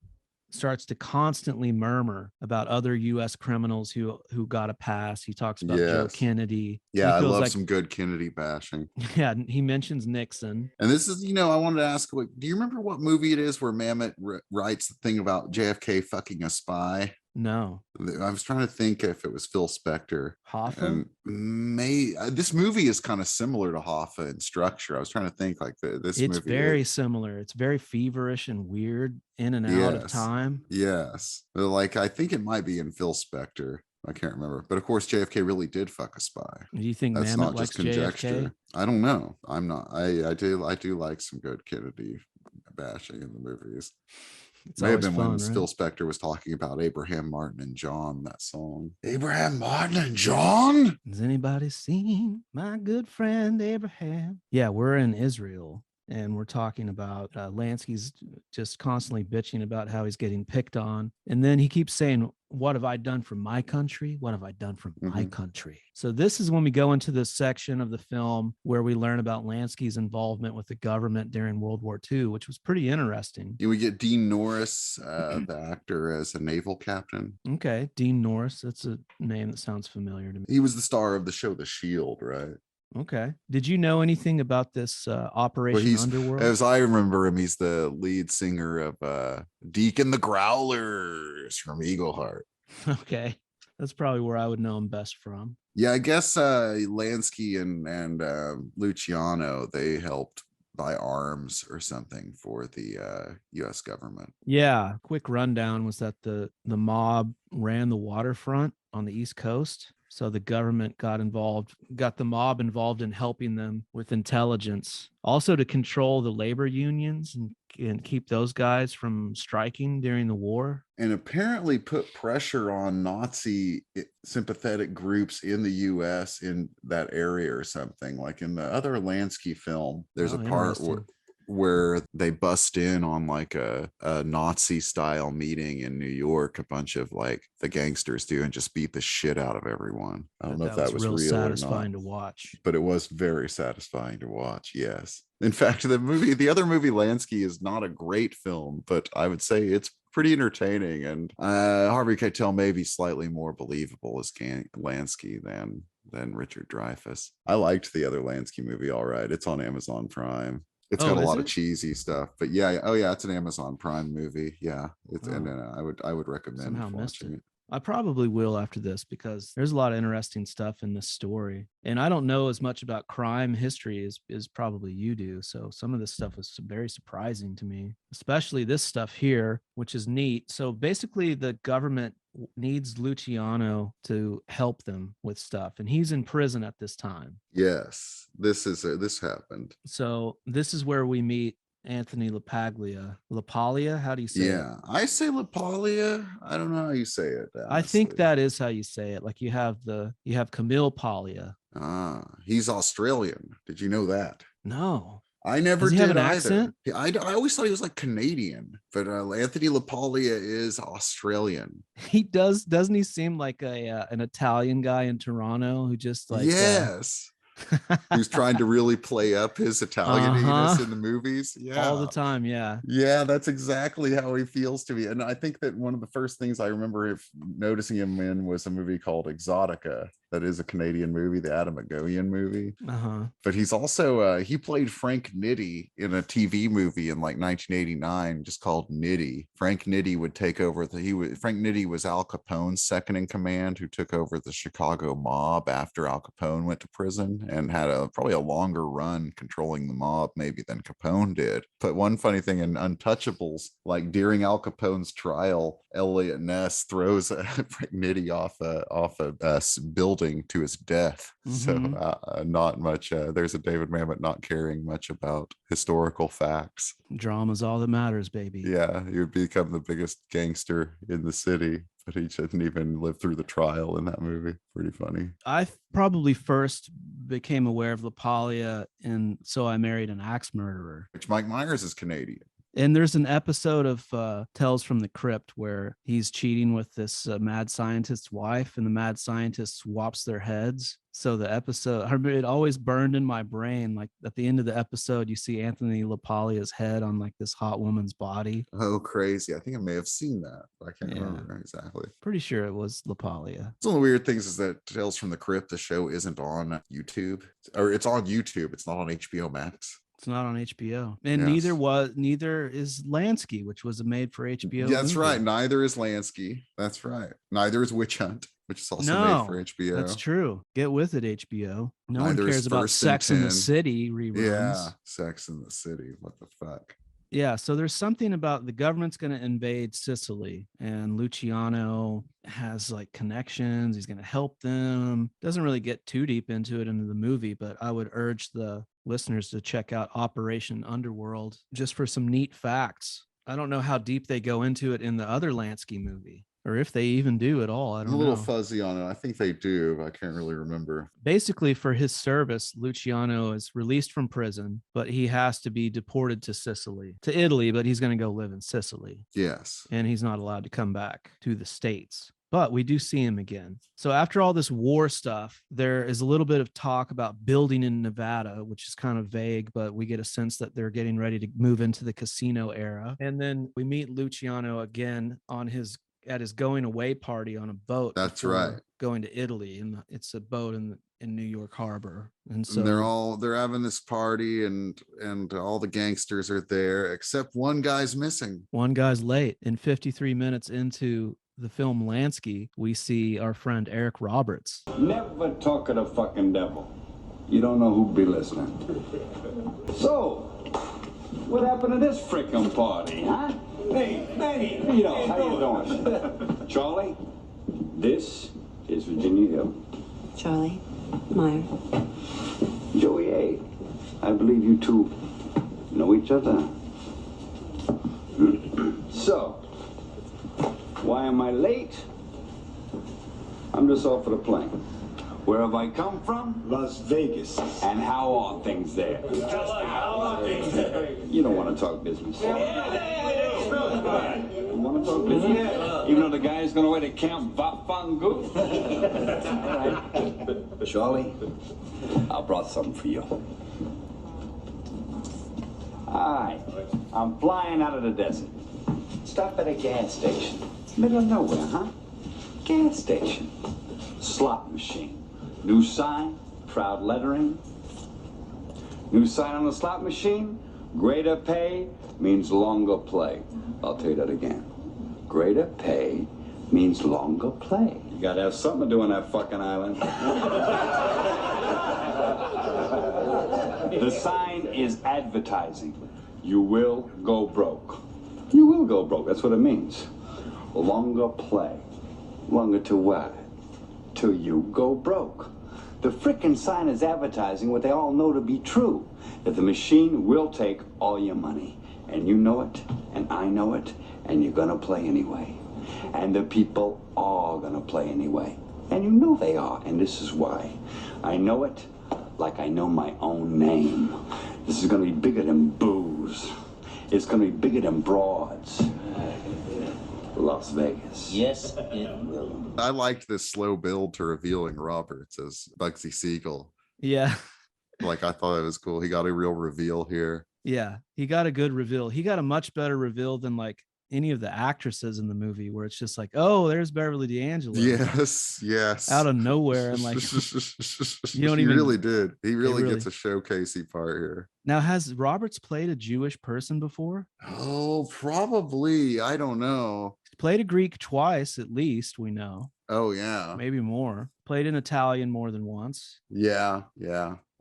starts to constantly murmur about other U.S. criminals who got a pass. He talks about Joe Kennedy. Yeah, I love some good Kennedy bashing. Yeah, he mentions Nixon. And this is, I wanted to ask, do you remember what movie it is where Mamet writes the thing about JFK fucking a spy? No. I was trying to think if it was Phil Spector. Hoffa? This movie is kind of similar to Hoffa in structure. I was trying to think like this movie. It's very similar. It's very feverish and weird in and out of time. Yes. Like, I think it might be in Phil Spector. I can't remember. But of course, JFK really did fuck a spy. Do you think that's Mamet not likes just conjecture? JFK? I don't know. I'm not. I do like some good Kennedy bashing in the movies. It may have been fun, when Phil Spector was talking about Abraham, Martin, and John, that song. Abraham, Martin, and John? Has anybody seen my good friend Abraham? Yeah, we're in Israel. And we're talking about Lansky's just constantly bitching about how he's getting picked on. And then he keeps saying, what have I done for my country? What have I done for my country? So this is when we go into this section of the film where we learn about Lansky's involvement with the government during World War II, which was pretty interesting. We get Dean Norris, the actor, as a naval captain. Okay, Dean Norris. That's a name that sounds familiar to me. He was the star of the show The Shield, right? Okay. Did you know anything about this Operation Underworld? As I remember him, he's the lead singer of Deacon the Growlers from Eagleheart. Okay. That's probably where I would know him best from. Yeah, I guess Lansky and Luciano, they helped buy arms or something for the U.S. government. Yeah. Quick rundown was that the mob ran the waterfront on the East Coast. So the government got the mob involved in helping them with intelligence, also to control the labor unions and keep those guys from striking during the war. And apparently put pressure on Nazi sympathetic groups in the U.S. in that area or something. Like in the other Lansky film, there's a part where they bust in on like a Nazi style meeting in New York, a bunch of like the gangsters do, and just beat the shit out of everyone. I don't know if that was real satisfying to watch, but it was very satisfying to watch. Yes. In fact, the other movie Lansky is not a great film, but I would say it's pretty entertaining, and Harvey Keitel may be slightly more believable as Lansky than Richard Dreyfuss. I liked the other Lansky movie. All right. It's on Amazon Prime. It's got a lot of cheesy stuff, but yeah. Oh yeah. It's an Amazon Prime movie. Yeah. And I would recommend watching it. I probably will after this because there's a lot of interesting stuff in this story. And I don't know as much about crime history as probably you do. So some of this stuff was very surprising to me, especially this stuff here, which is neat. So basically the government needs Luciano to help them with stuff. And he's in prison at this time. Yes, this happened. So this is where we meet Anthony LaPaglia. How do you say it? Yeah, I say LaPaglia. I don't know how you say it. Honestly. I think that is how you say it. Like you have Camille Paglia. Ah, he's Australian. Did you know that? No. I never Does he did have an either. accent? I always thought he was like Canadian, but Anthony LaPaglia is Australian. He doesn't he seem like an Italian guy in Toronto who just like yes. Who's trying to really play up his Italian-ness in the movies. Yeah. All the time, yeah. Yeah, that's exactly how he feels to me. And I think that one of the first things I remember noticing him in was a movie called Exotica. That is a Canadian movie, the Adam McGowan movie. But he's also, he played Frank Nitti in a TV movie in like 1989, just called Nitti. Frank Nitti would take over Frank Nitti was Al Capone's second in command, who took over the Chicago mob after Al Capone went to prison and had probably a longer run controlling the mob maybe than Capone did. But one funny thing in Untouchables, like during Al Capone's trial, Elliot Ness throws Frank Nitti off a building to his death. So not much there's a David Mamet not caring much about historical facts. Drama's all that matters, baby. Yeah, he would become the biggest gangster in the city, but he didn't even live through the trial in that movie. Pretty funny. I probably first became aware of LaPaglia in So I Married an Axe Murderer, which Mike Myers is Canadian. And there's an episode of Tales from the Crypt where he's cheating with this mad scientist's wife, and the mad scientist swaps their heads. So the episode, it always burned in my brain. Like at the end of the episode, you see Anthony LaPaglia's head on like this hot woman's body. Oh, crazy. I think I may have seen that. I can't remember exactly. Pretty sure it was LaPaglia. Some of the weird things is that Tales from the Crypt, the show, isn't on YouTube. Or it's on YouTube. It's not on HBO Max. It's not on HBO, and neither is Lansky, which was a made for HBO. That's movie. Right. Neither is Lansky. That's right. Neither is Witch Hunt, which is also made for HBO. That's true. Get with it, HBO. Neither one cares about Sex in the City reruns. Yeah, Sex in the City. What the fuck? Yeah, so there's something about the government's going to invade Sicily, and Luciano has like connections. He's going to help them. Doesn't really get too deep into it into the movie, but I would urge the listeners to check out Operation Underworld just for some neat facts. I don't know how deep they go into it in the other Lansky movie, or if they even do at all. I don't know. I'm a little fuzzy on it. I think they do, but I can't really remember. Basically, for his service, Luciano is released from prison, but he has to be deported to Italy, but he's going to go live in Sicily. Yes. And he's not allowed to come back to the States. But we do see him again. So after all this war stuff, there is a little bit of talk about building in Nevada, which is kind of vague, but we get a sense that they're getting ready to move into the casino era. And then we meet Luciano again at his going away party on a boat. That's right. Going to Italy, and it's a boat in New York Harbor. And so they're having this party, and all the gangsters are there, except one guy's missing. One guy's late. And 53 minutes into the film Lansky, we see our friend Eric Roberts. Never talk of the fucking devil. You don't know who'd be listening. So, what happened to this frickin' party, huh? Hey, Vito, how you doing? Charlie, this is Virginia Hill. Charlie, Meyer. Joey A. I believe you two know each other. So, why am I late? I'm just off of the plane. Where have I come from? Las Vegas. And how are things there? You don't want to talk business. You want to talk business? Even though the guy is going away to Camp Vafangu? All right. Charlie, I brought something for you. Hi, I'm flying out of the desert. Stop at a gas station. Middle of nowhere, huh? Gas station. Slot machine. New sign, proud lettering. New sign on the slot machine, greater pay means longer play. I'll tell you that again. Greater pay means longer play. You gotta have something to do on that fucking island. The sign is advertising. You will go broke. You will go broke, that's what it means. Longer play. Longer to what? Till you go broke. The frickin' sign is advertising what they all know to be true, that the machine will take all your money. And you know it, and I know it, and you're gonna play anyway. And the people are gonna play anyway. And you know they are, and this is why. I know it like I know my own name. This is gonna be bigger than booze. It's gonna be bigger than broads. Las Vegas. Yes, it will. I liked this slow build to revealing Roberts as Bugsy Siegel. Yeah. Like, I thought it was cool. He got a real reveal here. Yeah, he got a good reveal. He got a much better reveal than like any of the actresses in the movie, where it's just like, oh, there's Beverly D'Angelo. Yes. Out of nowhere. And like, you don't he even. really did. He really gets a showcasey part here. Now, has Roberts played a Jewish person before? Oh, probably. I don't know. He's played a Greek twice, at least, we know. Oh, yeah. Maybe more. Played an Italian more than once. Yeah.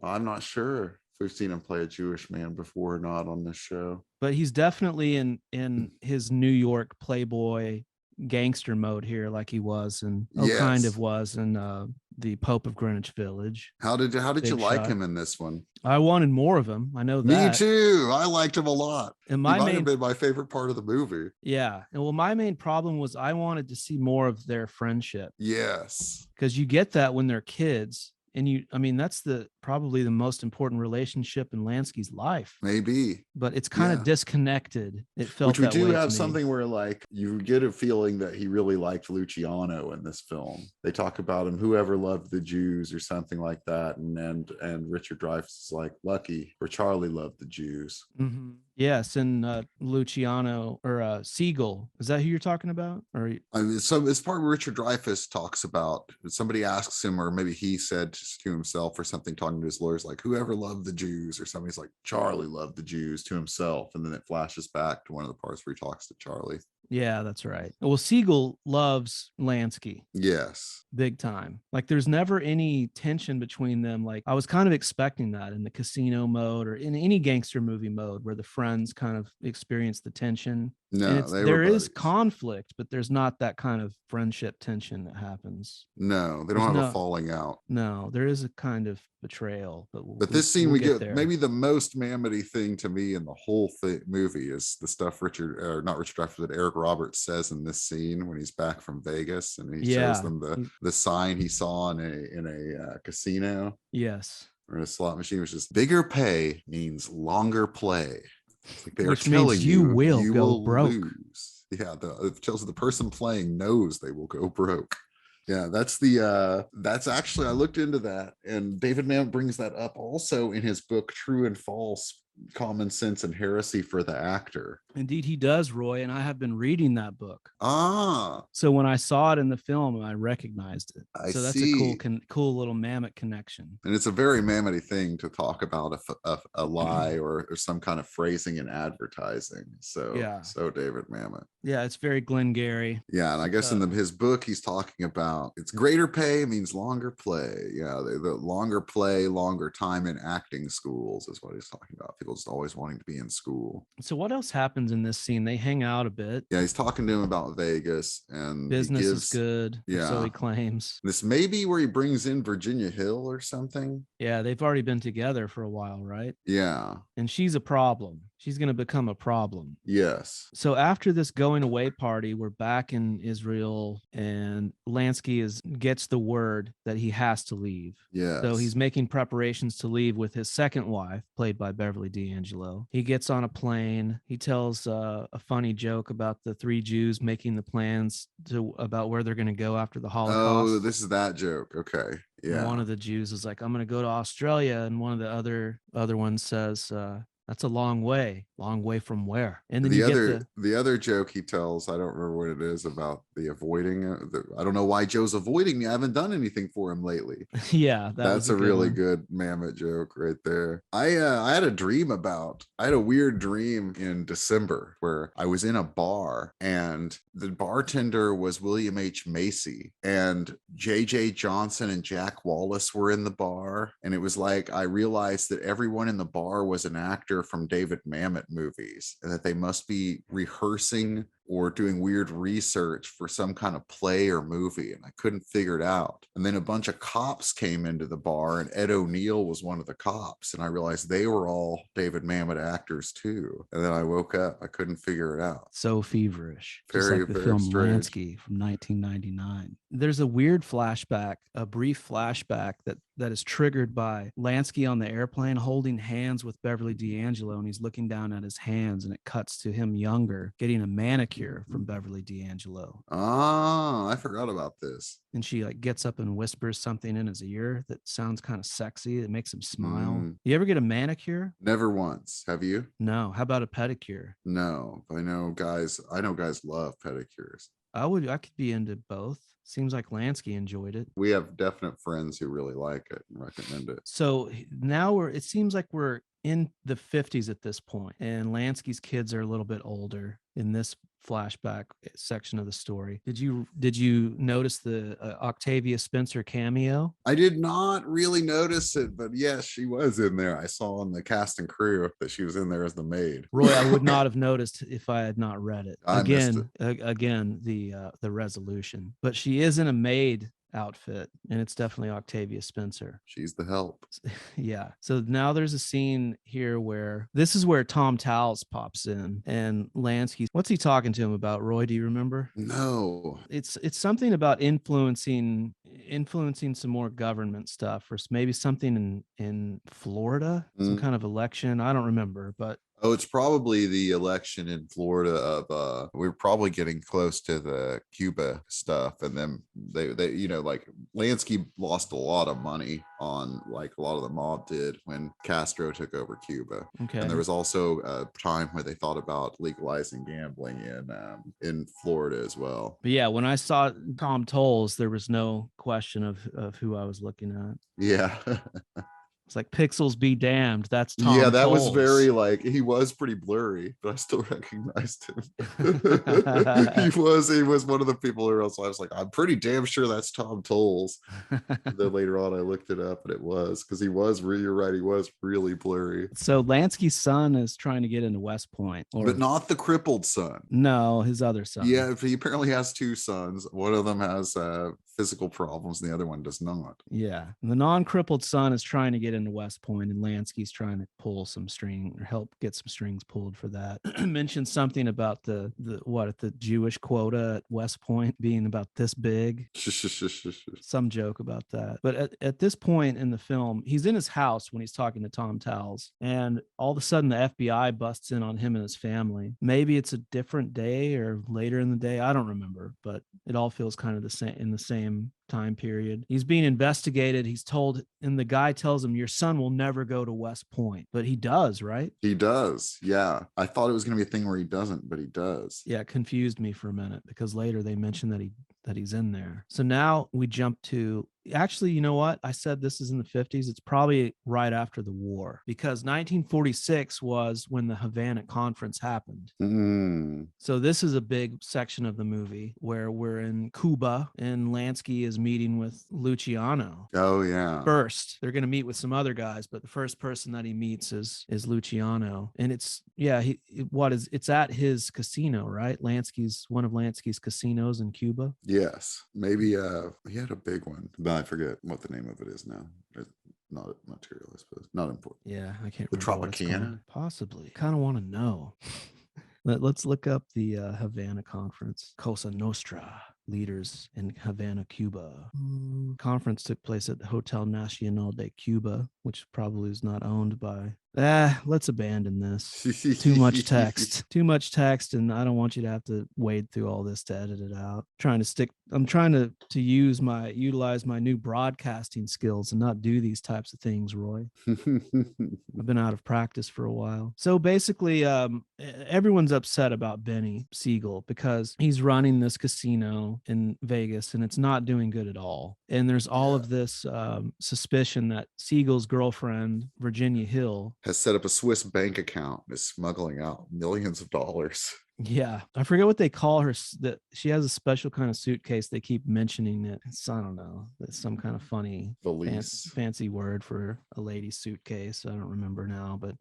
I'm not sure if we've seen him play a Jewish man before or not on this show. But he's definitely in his New York playboy gangster mode here, like he was and kind of was in the Pope of Greenwich Village. How did you like him in this one? I wanted more of him. I know that. Me too. I liked him a lot. And he might have been my favorite part of the movie. Yeah. And well, my main problem was I wanted to see more of their friendship. Yes. Because you get that when they're kids. And that's probably the most important relationship in Lansky's life. Maybe. But it's kind of disconnected. It felt Which we that do way have to something where like you get a feeling that he really liked Luciano in this film. They talk about him, whoever loved the Jews or something like that. And Richard Dreyfuss is like, lucky, or Charlie loved the Jews. Mm-hmm. Yes, and Luciano or Siegel. Is that who you're talking about? Or so it's part where Richard Dreyfuss talks about, somebody asks him, or maybe he said to himself or something, talking to his lawyers, like, whoever loved the Jews, or somebody's like, Charlie loved the Jews, to himself. And then it flashes back to one of the parts where he talks to Charlie. Yeah, that's right. Well, Siegel loves Lansky. Yes. Big time. Like there's never any tension between them. Like I was kind of expecting that in the Casino mode or in any gangster movie mode where the friends kind of experience the tension. No, there is conflict, but there's not that kind of friendship tension that happens. No, they don't have a falling out. No, there is a kind of betrayal. But this scene, we get there. Maybe the most Mammoty thing to me in the whole movie is the stuff not Richard Dreyfuss, but Eric Roberts says in this scene when he's back from Vegas and he shows them the sign he saw in a casino. Yes. Or in a slot machine, which is bigger pay means longer play. It's like they which are telling means you will go broke. Lose. Yeah, it tells the person playing knows they will go broke. Yeah, that's actually, I looked into that, and David Mamet brings that up also in his book True and False: Common Sense and Heresy for the Actor. Indeed, he does, Roy, and I have been reading that book. So when I saw it in the film, I recognized it. So that's see. a cool little Mamet connection. And it's a very Mammoty thing to talk about a lie or some kind of phrasing in advertising. So David Mamet. Yeah, it's very Glengarry. Yeah, and I guess in his book, he's talking about it's greater pay means longer play. Yeah, the longer play, longer time in acting schools is what he's talking about. People just always wanting to be in school. So what else happens in this scene? They hang out a bit. Yeah, he's talking to him about Vegas, and business is good. Yeah, so he claims. This may be where he brings in Virginia Hill or something. Yeah, they've already been together for a while, right? Yeah. And she's a problem. She's going to become a problem. Yes. So after this going away party, we're back in Israel, and Lansky gets the word that he has to leave. Yeah. So he's making preparations to leave with his second wife, played by Beverly D'Angelo. He gets on a plane. He tells a funny joke about the three Jews making the plans about where they're going to go after the Holocaust. Oh, this is that joke. Okay. Yeah. And one of the Jews is like, I'm going to go to Australia. And one of the other ones says, that's a long way from where? And then the other joke he tells, I don't remember what it is, about the avoiding. I don't know why Joe's avoiding me. I haven't done anything for him lately. Yeah, that's a really good Mamet joke right there. I had a weird dream in December where I was in a bar and the bartender was William H. Macy and J.J. Johnson and Jack Wallace were in the bar, and it was like I realized that everyone in the bar was an actor from David Mamet movies, and that they must be rehearsing or doing weird research for some kind of play or movie, and I couldn't figure it out. And then a bunch of cops came into the bar, and Ed O'Neill was one of the cops, and I realized they were all David Mamet actors too. And then I woke up, I couldn't figure it out. So feverish, just Very, like the very film strange. Lansky from 1999. There's a weird flashback, a brief flashback that is triggered by Lansky on the airplane holding hands with Beverly D'Angelo, and he's looking down at his hands, and it cuts to him younger getting a manicure from Beverly D'Angelo. Ah, I forgot about this. And she like gets up and whispers something in his ear that sounds kind of sexy. It makes him smile. You ever get a manicure? Never once. Have you? No. How about a pedicure? No, but I know guys love pedicures. I could be into both. Seems like Lansky enjoyed it. We have definite friends who really like it and recommend it. So now it seems like we're in the 50s at this point, and Lansky's kids are a little bit older in this flashback section of the story. Did you notice the Octavia Spencer cameo? I did not really notice it, but yes, she was in there. I saw on the cast and crew that she was in there as the maid. Roy, I would not have noticed if I had not read it. I missed it. Again, the resolution. But she is in a maid outfit, and it's definitely Octavia Spencer. She's the help. Yeah. So now there's a scene here where this is where Tom Towles pops in, and Lansky, what's he talking to him about, Roy? Do you remember? No. It's something about influencing some more government stuff, or maybe something in Florida, some kind of election. I don't remember, but oh, it's probably the election in Florida of we're probably getting close to the Cuba stuff, and then they you know, like Lansky lost a lot of money on, like a lot of the mob did when Castro took over Cuba. Okay. And there was also a time where they thought about legalizing gambling in Florida as well. But yeah, when I saw Tom Towles, there was no question of who I was looking at. Yeah. It's like pixels be damned. That's Tom. Yeah, that Towles. was very, like, he was pretty blurry, but I still recognized him. he was one of the people who I was like, I'm pretty damn sure that's Tom Towles. Then later on, I looked it up, and it was, because you're right, he was really blurry. So Lansky's son is trying to get into West Point, but not the crippled son. No, his other son. Yeah, he apparently has two sons. One of them has physical problems, and the other one does not. Yeah, the non-crippled son is trying to get into West Point, and Lansky's trying to pull some string, or help get some strings pulled for that. Mentioned something about the Jewish quota at West Point being about this big. Some joke about that. But at this point in the film, he's in his house when he's talking to Tom Towles, and all of a sudden the FBI busts in on him and his family. Maybe it's a different day or later in the day, I don't remember, but it all feels kind of the same, in the same time period. He's being investigated. He's told, and the guy tells him, your son will never go to West Point. But he does, right? He does. Yeah. I thought it was going to be a thing where he doesn't, but he does. Yeah, it confused me for a minute, because later they mentioned that he's in there. So now we jump to, actually, you know what? I said this is in the 50s. It's probably right after the war, because 1946 was when the Havana conference happened. So this is a big section of the movie where we're in Cuba, and Lansky is meeting with Luciano. Oh, yeah. First, they're going to meet with some other guys, but the first person that he meets is Luciano. And it's, yeah, it's at his casino, right? One of Lansky's casinos in Cuba. Yes. Maybe he had a big one, but I forget what the name of it is now. It's not material, I suppose. Not important. Yeah, I can't remember. The Tropicana? Possibly. Kind of want to know. Let's look up the Havana conference. Cosa Nostra. Leaders in Havana, Cuba. Conference took place at the Hotel Nacional de Cuba, which probably is not owned by. Let's abandon this. Too much text, and I don't want you to have to wade through all this to edit it out. I'm trying to utilize my new broadcasting skills and not do these types of things, Roy. I've been out of practice for a while. So basically, everyone's upset about Benny Siegel because he's running this casino in Vegas, and it's not doing good at all. And there's all of this suspicion that Siegel's girlfriend, Virginia Hill, has set up a Swiss bank account and is smuggling out millions of dollars. Yeah, I forget what they call her. That she has a special kind of suitcase. They keep mentioning it. I don't know. It's some kind of funny fancy word for a lady's suitcase. I don't remember now, but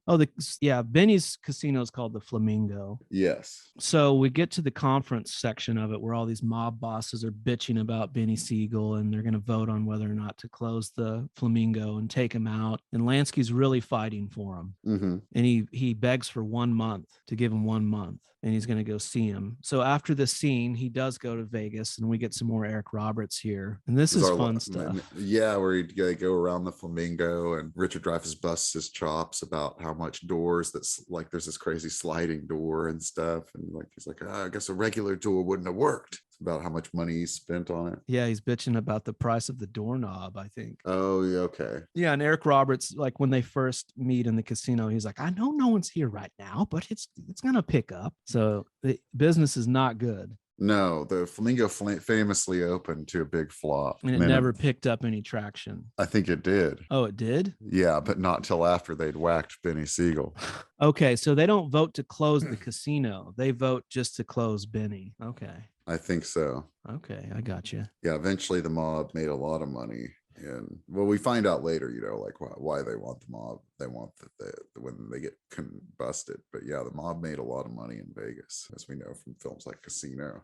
Benny's casino is called the Flamingo. Yes. So we get to the conference section of it where all these mob bosses are bitching about Benny Siegel, and they're going to vote on whether or not to close the Flamingo and take him out. And Lansky's really fighting for him, and he begs for 1 month to give him 1 month. And he's going to go see him. So after the scene, he does go to Vegas, and we get some more Eric Roberts here. And this is fun stuff. Yeah, where they go around the Flamingo, and Richard Dreyfuss busts his chops about how much doors that's like there's this crazy sliding door and stuff. And like he's like, I guess a regular door wouldn't have worked. It's about how much money he spent on it. Yeah, he's bitching about the price of the doorknob, I think. Oh, yeah, okay. Yeah, and Eric Roberts, like when they first meet in the casino, he's like, I know no one's here right now, but it's gonna pick up. So the business is not good. No, the Flamingo famously opened to a big flop. And it never picked up any traction. I think it did. Oh, it did? Yeah, but not till after they'd whacked Benny Siegel. Okay, so they don't vote to close the casino. They vote just to close Benny. Okay. I think so. Okay, I got you. Yeah, eventually the mob made a lot of money. And well, we find out later, like why they want the mob. They want when they get combusted. But yeah, the mob made a lot of money in Vegas, as we know from films like Casino.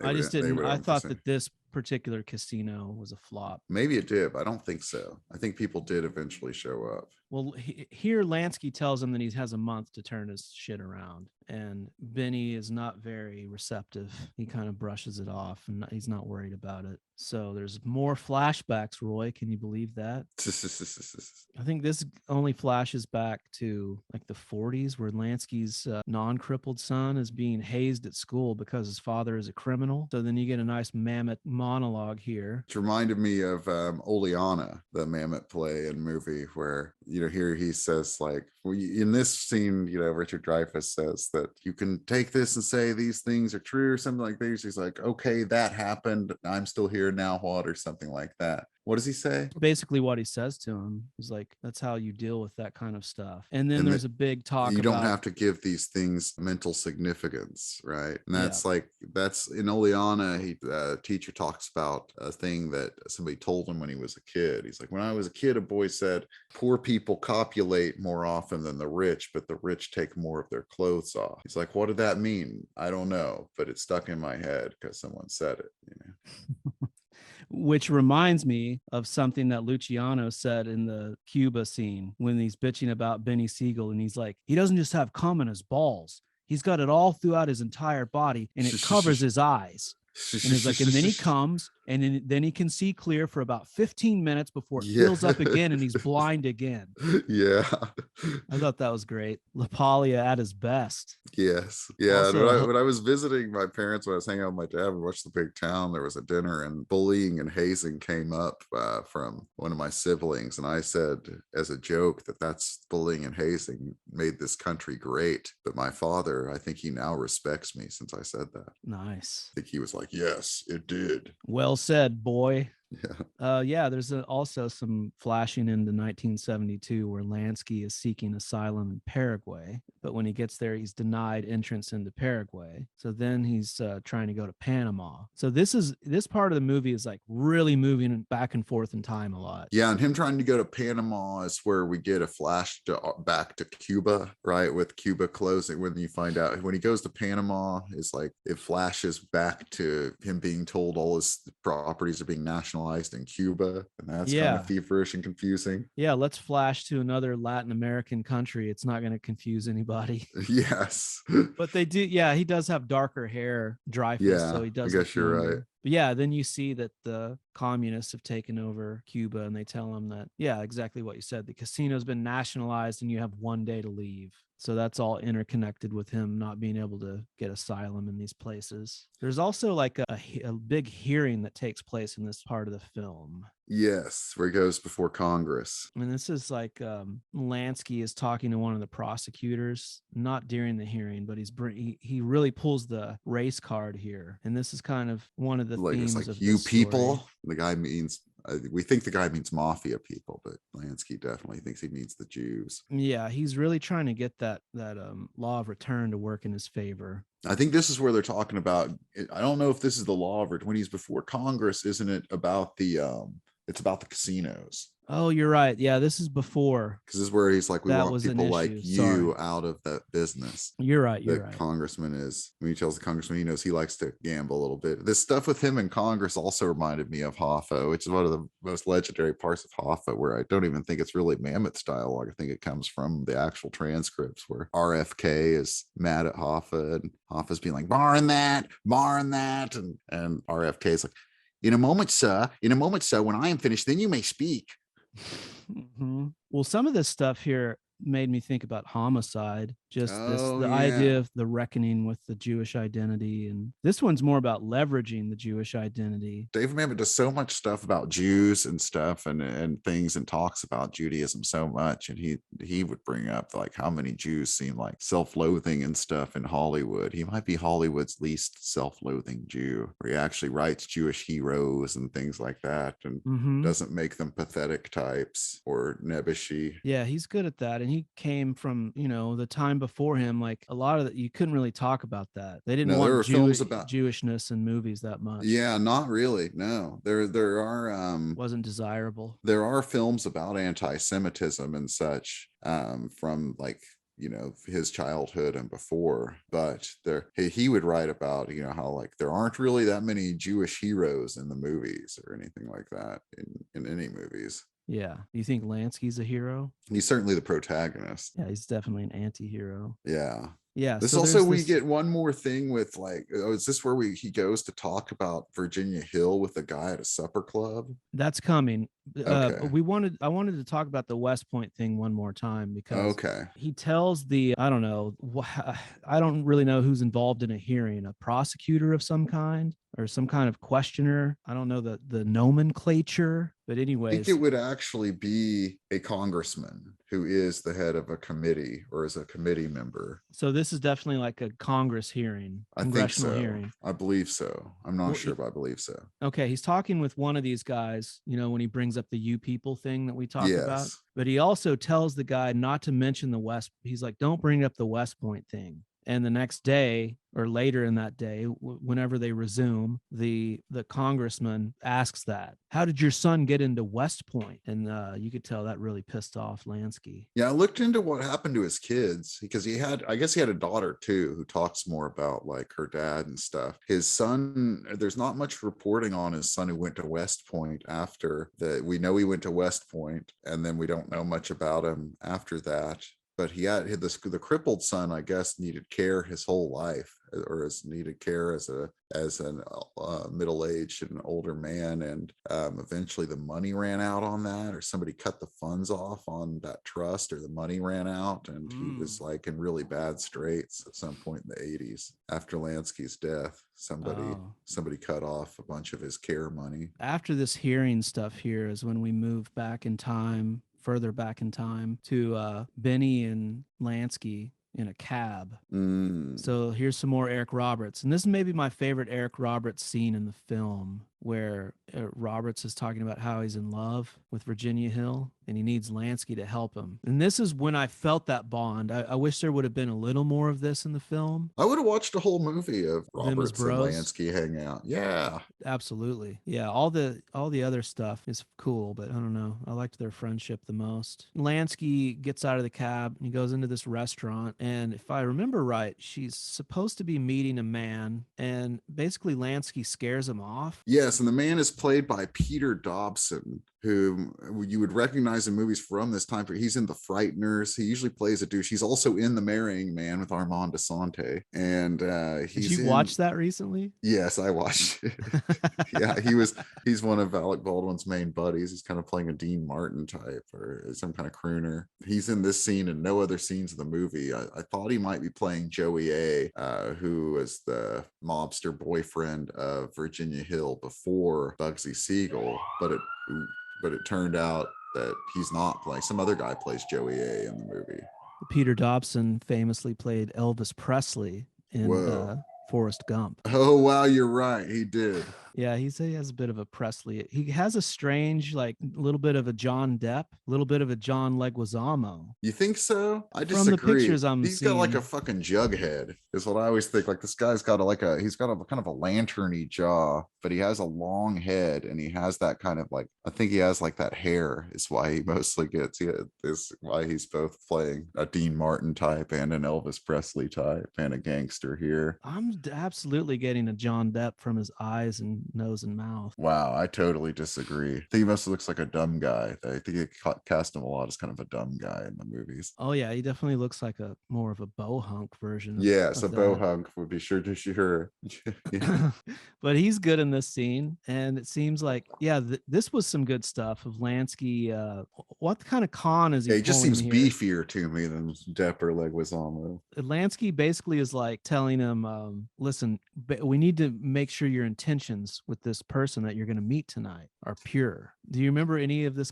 I just didn't. I thought that this particular casino was a flop. Maybe it did, but I don't think so. I think people did eventually show up. Well, here Lansky tells him that he has a month to turn his shit around, and Benny is not very receptive. He kind of brushes it off, and he's not worried about it. So there's more flashbacks, Roy. Can you believe that? I think this only flashes back to like the 40s, where Lansky's non-crippled son is being hazed at school because his father is a criminal. So then you get a nice Mammoth monologue here. It reminded me of Oleana, the Mammoth play and movie, where here he says, like, in this scene, Richard Dreyfuss says that you can take this and say these things are true or something like this. He's like, okay, that happened. I'm still here now. What? Or something like that. What does he say? Basically what he says to him is like, that's how you deal with that kind of stuff. And then there's a big talk. You don't have to give these things mental significance, right? And that's that's in Oleana. Teacher talks about a thing that somebody told him when he was a kid. He's like, when I was a kid, a boy said, poor people copulate more often than the rich, but the rich take more of their clothes off. He's like, what did that mean? I don't know, but it stuck in my head because someone said it, Which reminds me of something that Luciano said in the Cuba scene when he's bitching about Benny Siegel. And he's like, he doesn't just have cum in his balls. He's got it all throughout his entire body, and it covers his eyes. And he's like, and then he comes, and then he can see clear for about 15 minutes before it fills up again, and he's blind again. Yeah. I thought that was great. LaPaglia at his best. Yes. Yeah. Also, when I was visiting my parents, when I was hanging out with my dad, we watched The Big Town, there was a dinner, and bullying and hazing came up from one of my siblings. And I said, as a joke, that's bullying and hazing made this country great. But my father, I think he now respects me since I said that. Nice. I think he was like, yes, it did. Well said, boy. Yeah. There's also some flashing into 1972 where Lansky is seeking asylum in Paraguay, but when he gets there, he's denied entrance into Paraguay. So then he's trying to go to Panama. So this part of the movie is like really moving back and forth in time a lot. Yeah, and him trying to go to Panama is where we get a flash back to Cuba, right? With Cuba closing, when you find out when he goes to Panama, it's like it flashes back to him being told all his properties are being nationalized in Cuba, and that's kind of feverish and confusing. Yeah, let's flash to another Latin American country. It's not going to confuse anybody. Yes. But they do. Yeah, he does have darker hair, Dreyfuss, so he does. I guess you're right. But yeah, then you see that the communists have taken over Cuba, and they tell him that, yeah, exactly what you said. The casino's been nationalized and you have 1 day to leave. So that's all interconnected with him not being able to get asylum in these places. There's also like a big hearing that takes place in this part of the film. Yes, where he goes before Congress. I mean, this is like Lansky is talking to one of the prosecutors, not during the hearing, but he really pulls the race card here. And this is kind of one of the themes like, of you this people. story. The guy means We think the guy means mafia people, but Lansky definitely thinks he means the Jews. Yeah, he's really trying to get that law of return to work in his favor. I think this is where they're talking about. I don't know if this is the law of when he's before Congress. Isn't it about the? It's about the casinos. Oh, you're right. Yeah, this is before. Because this is where he's like, we That want was an people like issue. you Sorry. out of that business. You're right. You're The right. congressman is, when he tells the congressman, he knows he likes to gamble a little bit. This stuff with him in Congress also reminded me of Hoffa, which is one of the most legendary parts of Hoffa, where I don't even think it's really Mammoth's dialogue. I think it comes from the actual transcripts where RFK is mad at Hoffa, and Hoffa's being like, barring that, and RFK is like, in a moment, sir, when I am finished, then you may speak. Mm-hmm. Well, some of this stuff here made me think about homicide, just the yeah. idea of the reckoning with the Jewish identity. And this one's more about leveraging the Jewish identity. David Mamet does so much stuff about Jews and stuff and things, and talks about Judaism so much. And he would bring up like how many Jews seem like self-loathing and stuff in Hollywood. He might be Hollywood's least self-loathing Jew, where he actually writes Jewish heroes and things like that, and doesn't make them pathetic types or nebbishy. Yeah, he's good at that. And he came from, the time before him, like a lot of that, you couldn't really talk about that. They didn't want films about Jewishness in movies that much. Yeah, not really. No, there are wasn't desirable. There are films about anti-Semitism and such from like, his childhood and before, but he would write about, how like there aren't really that many Jewish heroes in the movies or anything like that in any movies. Yeah. You think Lansky's a hero? He's certainly the protagonist. Yeah, he's definitely an anti-hero. Yeah. Yeah. This also, we get one more thing with like, is this where he goes to talk about Virginia Hill with a guy at a supper club? That's coming. Okay. I wanted to talk about the West Point thing one more time, because okay, he tells I don't really know who's involved in a hearing, a prosecutor of some kind or some kind of questioner. I don't know the nomenclature, but anyways, I think it would actually be a congressman who is the head of a committee or is a committee member. So this is definitely like a Congress hearing, congressional hearing. I believe so. I'm not sure, but I believe so. Okay, he's talking with one of these guys, when he brings up the you people thing that we talked about. But he also tells the guy not to mention the West. He's like, don't bring up the West Point thing. And the next day or later in that day, whenever they resume, the congressman asks that, how did your son get into West Point? And you could tell that really pissed off Lansky. Yeah, I looked into what happened to his kids, because I guess he had a daughter too, who talks more about like her dad and stuff. His son, there's not much reporting on his son who went to West Point after that. We know he went to West Point, and then we don't know much about him after that. But he had the crippled son, I guess, needed care his whole life, or has needed care as a middle-aged and older man, and eventually the money ran out on that, or somebody cut the funds off on that trust, or the money ran out, and he was like in really bad straits at some point in the 80s after Lansky's death. Somebody cut off a bunch of his care money. After this hearing stuff here is when we move back in time, further back in time, to Benny and Lansky in a cab. So here's some more Eric Roberts. And this is maybe my favorite Eric Roberts scene in the film, where Roberts is talking about how he's in love with Virginia Hill and he needs Lansky to help him. And this is when I felt that bond. I wish there would have been a little more of this in the film. I would have watched a whole movie of Roberts and Lansky hang out. Yeah, absolutely. Yeah, all the other stuff is cool, but I don't know. I liked their friendship the most. Lansky gets out of the cab and he goes into this restaurant, and if I remember right, she's supposed to be meeting a man, and basically Lansky scares him off. Yes, and the man is played by Peter Dobson, who you would recognize in movies from this time. He's in The Frighteners. He usually plays a douche. He's also in The Marrying Man with Armand Assante. And Did you watch that recently? Yes, I watched it. Yeah, he's one of Alec Baldwin's main buddies. He's kind of playing a Dean Martin type or some kind of crooner. He's in this scene and no other scenes of the movie. I thought he might be playing Joey A, who was the mobster boyfriend of Virginia Hill before Bugsy Siegel, but it turned out that he's not playing. Some other guy plays Joey A in the movie. Peter Dobson famously played Elvis Presley in Forrest Gump. Oh, wow, you're right. He did. Yeah, he has a bit of a Presley. He has a strange, like, little bit of a John Depp, a little bit of a John Leguizamo. You think so? I From the disagree. pictures I'm He's got like seeing. a fucking jug head, is what I always think. Like this guy's got he's got a kind of a lanterny jaw, but he has a long head, and he has that kind of like, I think he has like that hair is why he mostly gets, is why he's both playing a Dean Martin type and an Elvis Presley type and a gangster here. I'm absolutely getting a John Depp from his eyes and nose and mouth. Wow, I totally disagree. I think he mostly looks like a dumb guy. I think they cast him a lot as kind of a dumb guy in the movies. Oh yeah, he definitely looks like a more of a bohunk version. Yes, of a that. bohunk would be sure to sure. Yeah. But he's good in this scene, and it seems like, yeah, this was some good stuff of Lansky. What kind of con is he? Yeah, he just seems here? beefier to me than Depp or Leguizamo. Lansky basically is like telling him, listen, we need to make sure your intentions with this person that you're going to meet tonight are pure. Do you remember any of this?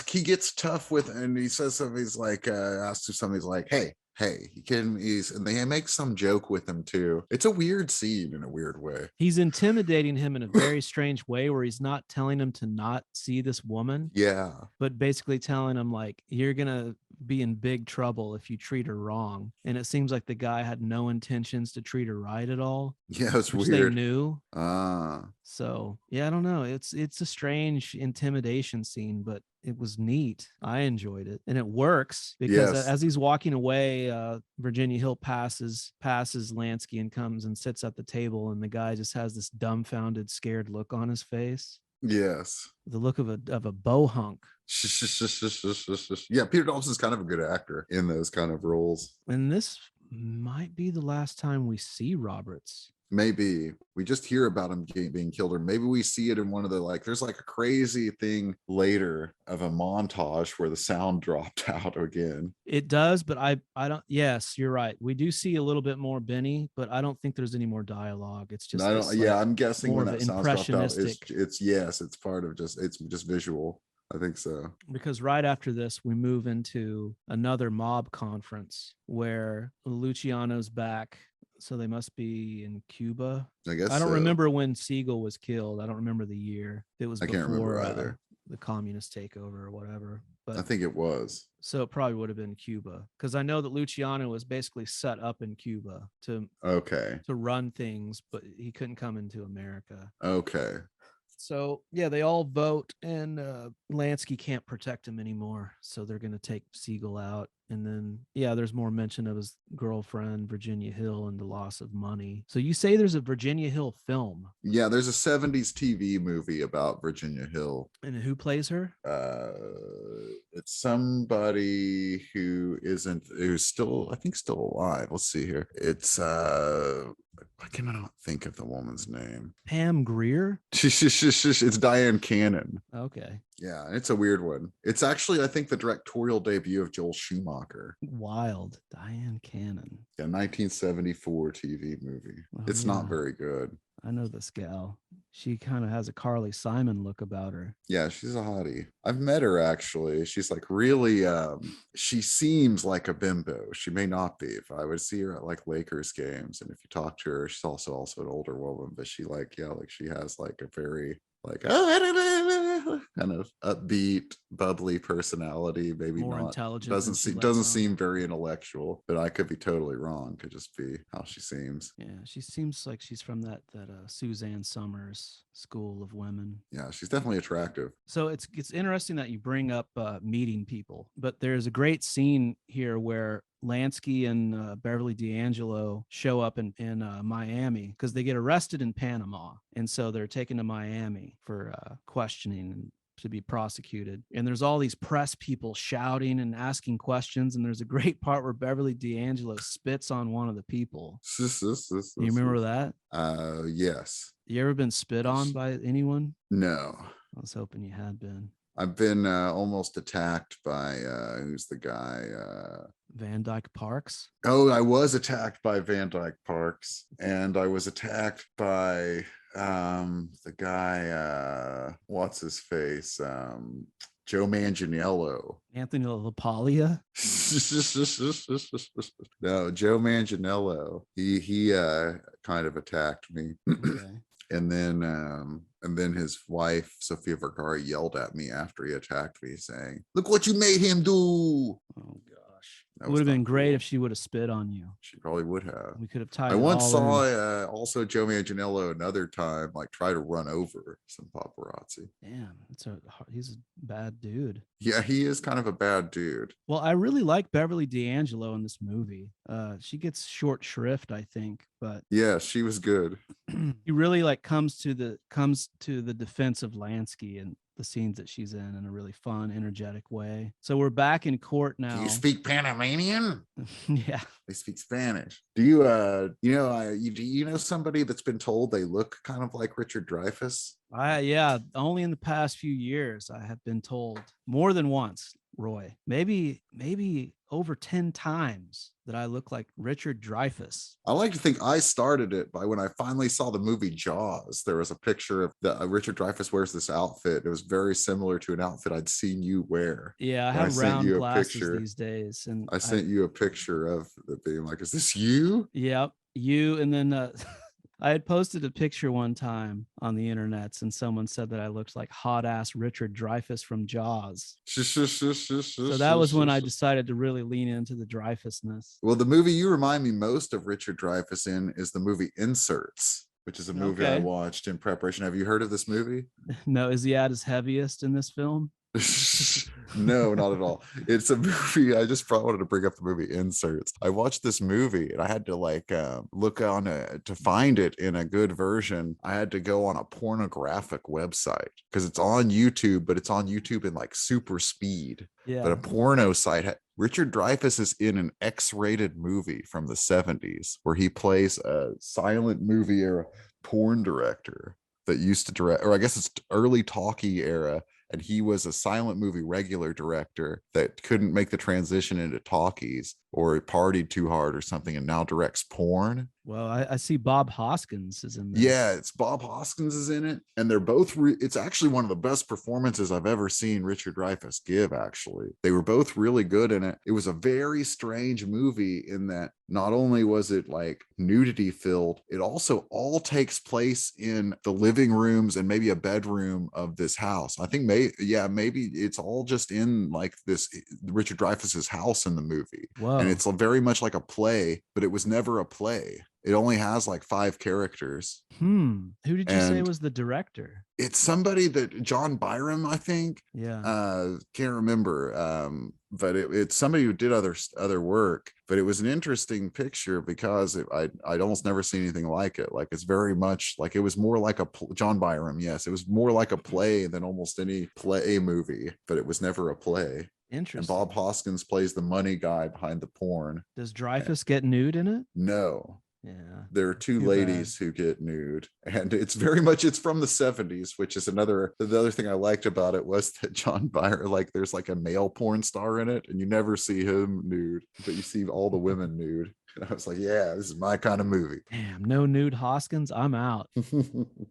He gets tough with, and he says something. He's like, asks him something. He's like, hey, and they make some joke with him too. It's a weird scene in a weird way. He's intimidating him in a very strange way, where he's not telling him to not see this woman. Yeah. But basically telling him, like, you're going to be in big trouble if you treat her wrong. And it seems like the guy had no intentions to treat her right at all. Yeah, it's weird. They knew. So yeah, I don't know. It's a strange intimidation scene, but it was neat. I enjoyed it, and it works because as he's walking away, Virginia Hill passes Lansky and comes and sits at the table, and the guy just has this dumbfounded, scared look on his face. Yes, the look of a bohunk. Yeah, Peter Dobson's kind of a good actor in those kind of roles. And this might be the last time we see Roberts. Maybe we just hear about him being killed, or maybe we see it in one of the, like, there's like a crazy thing later of a montage where the sound dropped out again. It does, but I don't. Yes, you're right. We do see a little bit more Benny, but I don't think there's any more dialogue. It's just I'm guessing when that sound dropped out, it's part of it's just visual. I think so. Because right after this, we move into another mob conference where Luciano's back. So they must be in Cuba. I guess. I don't remember when Siegel was killed. I don't remember the year. It was before, I can't remember either. The communist takeover or whatever. But I think it was. So it probably would have been Cuba, because I know that Luciano was basically set up in Cuba to run things, but he couldn't come into America. Okay. So yeah, they all vote, and Lansky can't protect him anymore. So they're going to take Siegel out. And then, there's more mention of his girlfriend, Virginia Hill, and the loss of money. So you say there's a Virginia Hill film. Yeah, there's a 70s TV movie about Virginia Hill. And who plays her? It's somebody who's still, I think, still alive. Let's see here. It's, why can I not think of the woman's name? Pam Grier? It's Diane Cannon. Okay. Yeah, it's a weird one. It's actually, I think, the directorial debut of Joel Schumacher. Wild. Diane Cannon. Yeah, 1974 TV movie. It's not very good. I know this gal. She kind of has a Carly Simon look about her. Yeah, she's a hottie. I've met her, actually. She's like really, she seems like a bimbo. She may not be. If I would see her at like Lakers games, and if you talk to her, she's also an older woman, but she she has like a very kind of upbeat, bubbly personality. Maybe more not intelligent. Doesn't seem very intellectual, but I could be totally wrong. Could just be how she seems. Yeah, she seems like she's from that Suzanne Summers school of women. Yeah, she's definitely attractive. So it's interesting that you bring up meeting people, but there's a great scene here where Lansky and Beverly D'Angelo show up in Miami because they get arrested in Panama. And so they're taken to Miami for questioning and to be prosecuted. And there's all these press people shouting and asking questions. And there's a great part where Beverly D'Angelo spits on one of the people. You remember that? Yes. You ever been spit on by anyone? No. I was hoping you had been. I've been almost attacked by who's the guy? Van Dyke Parks. Oh, I was attacked by Van Dyke Parks, and I was attacked by the guy. What's his face? Joe Manganiello. Anthony LaPaglia. No, Joe Manganiello. He kind of attacked me. Okay. And then his wife, Sofia Vergara, yelled at me after he attacked me, saying, "Look what you made him do." Oh gosh. That It was would have not been great cool. if she would have spit on you. She probably would have. We could have tied I it once all saw in. also Joe Manganiello another time like try to run over some paparazzi. Damn, he's a bad dude. Yeah, he is kind of a bad dude. Well, I really like Beverly D'Angelo in this movie. She gets short shrift, I think, but Yeah, she was good. he really like comes to the defense of Lansky and the scenes that she's in a really fun, energetic way. So we're back in court now. Do you speak Panamanian? Yeah. They speak Spanish. Do you do you know somebody that's been told they look kind of like Richard Dreyfuss? Yeah, only in the past few years I have been told more than once, Roy, maybe over 10 times that I look like Richard Dreyfuss. I like to think I started it by when I finally saw the movie Jaws. There was a picture of Richard Dreyfuss wears this outfit. It was very similar to an outfit I'd seen you wear. Yeah, I have round glasses these days, and I sent you a picture of it being like, "Is this you?" Yep, you. And then I had posted a picture one time on the internets, and someone said that I looked like hot ass Richard Dreyfuss from Jaws. So that was when I decided to really lean into the Dreyfussness. Well, the movie you remind me most of Richard Dreyfuss in is the movie Inserts, which is a movie I watched in preparation. Have you heard of this movie? No. Is he at his heaviest in this film? No, not at all. It's a movie. I just wanted to bring up the movie Inserts. I watched this movie and I had to look on to find it in a good version. I had to go on a pornographic website because it's on YouTube, but it's on YouTube in like super speed. Yeah. But a porno site. Richard Dreyfuss is in an X-rated movie from the 70s where he plays a silent movie era porn director that used to direct, or I guess it's early talkie era. And he was a silent movie regular director that couldn't make the transition into talkies or partied too hard or something, and now directs porn. Well, I see Bob Hoskins is in this. Yeah, it's Bob Hoskins is in it, and they're both. It's actually one of the best performances I've ever seen Richard Dreyfuss give. Actually, they were both really good in it. It was a very strange movie in that not only was it like nudity filled, it also all takes place in the living rooms and maybe a bedroom of this house. I think maybe it's all just in like this Richard Dreyfuss's house in the movie. Whoa. And it's very much like a play, but it was never a play. It only has like 5 characters. Who did you say was the director? It's somebody that John Byram, I think. Yeah. Can't remember. But it's somebody who did other work. But it was an interesting picture because I'd almost never seen anything like it. Like it's very much like it was more like John Byram. Yes, it was more like a play than almost any play movie. But it was never a play. Interesting. And Bob Hoskins plays the money guy behind the porn. Does Dreyfuss get nude in it? No. Yeah. There are two ladies who get nude, and it's from the 70s, which is the other thing I liked about it was that John Byron, like there's like a male porn star in it and you never see him nude, but you see all the women nude. And I was like, yeah, this is my kind of movie. Damn, no nude Hoskins. I'm out.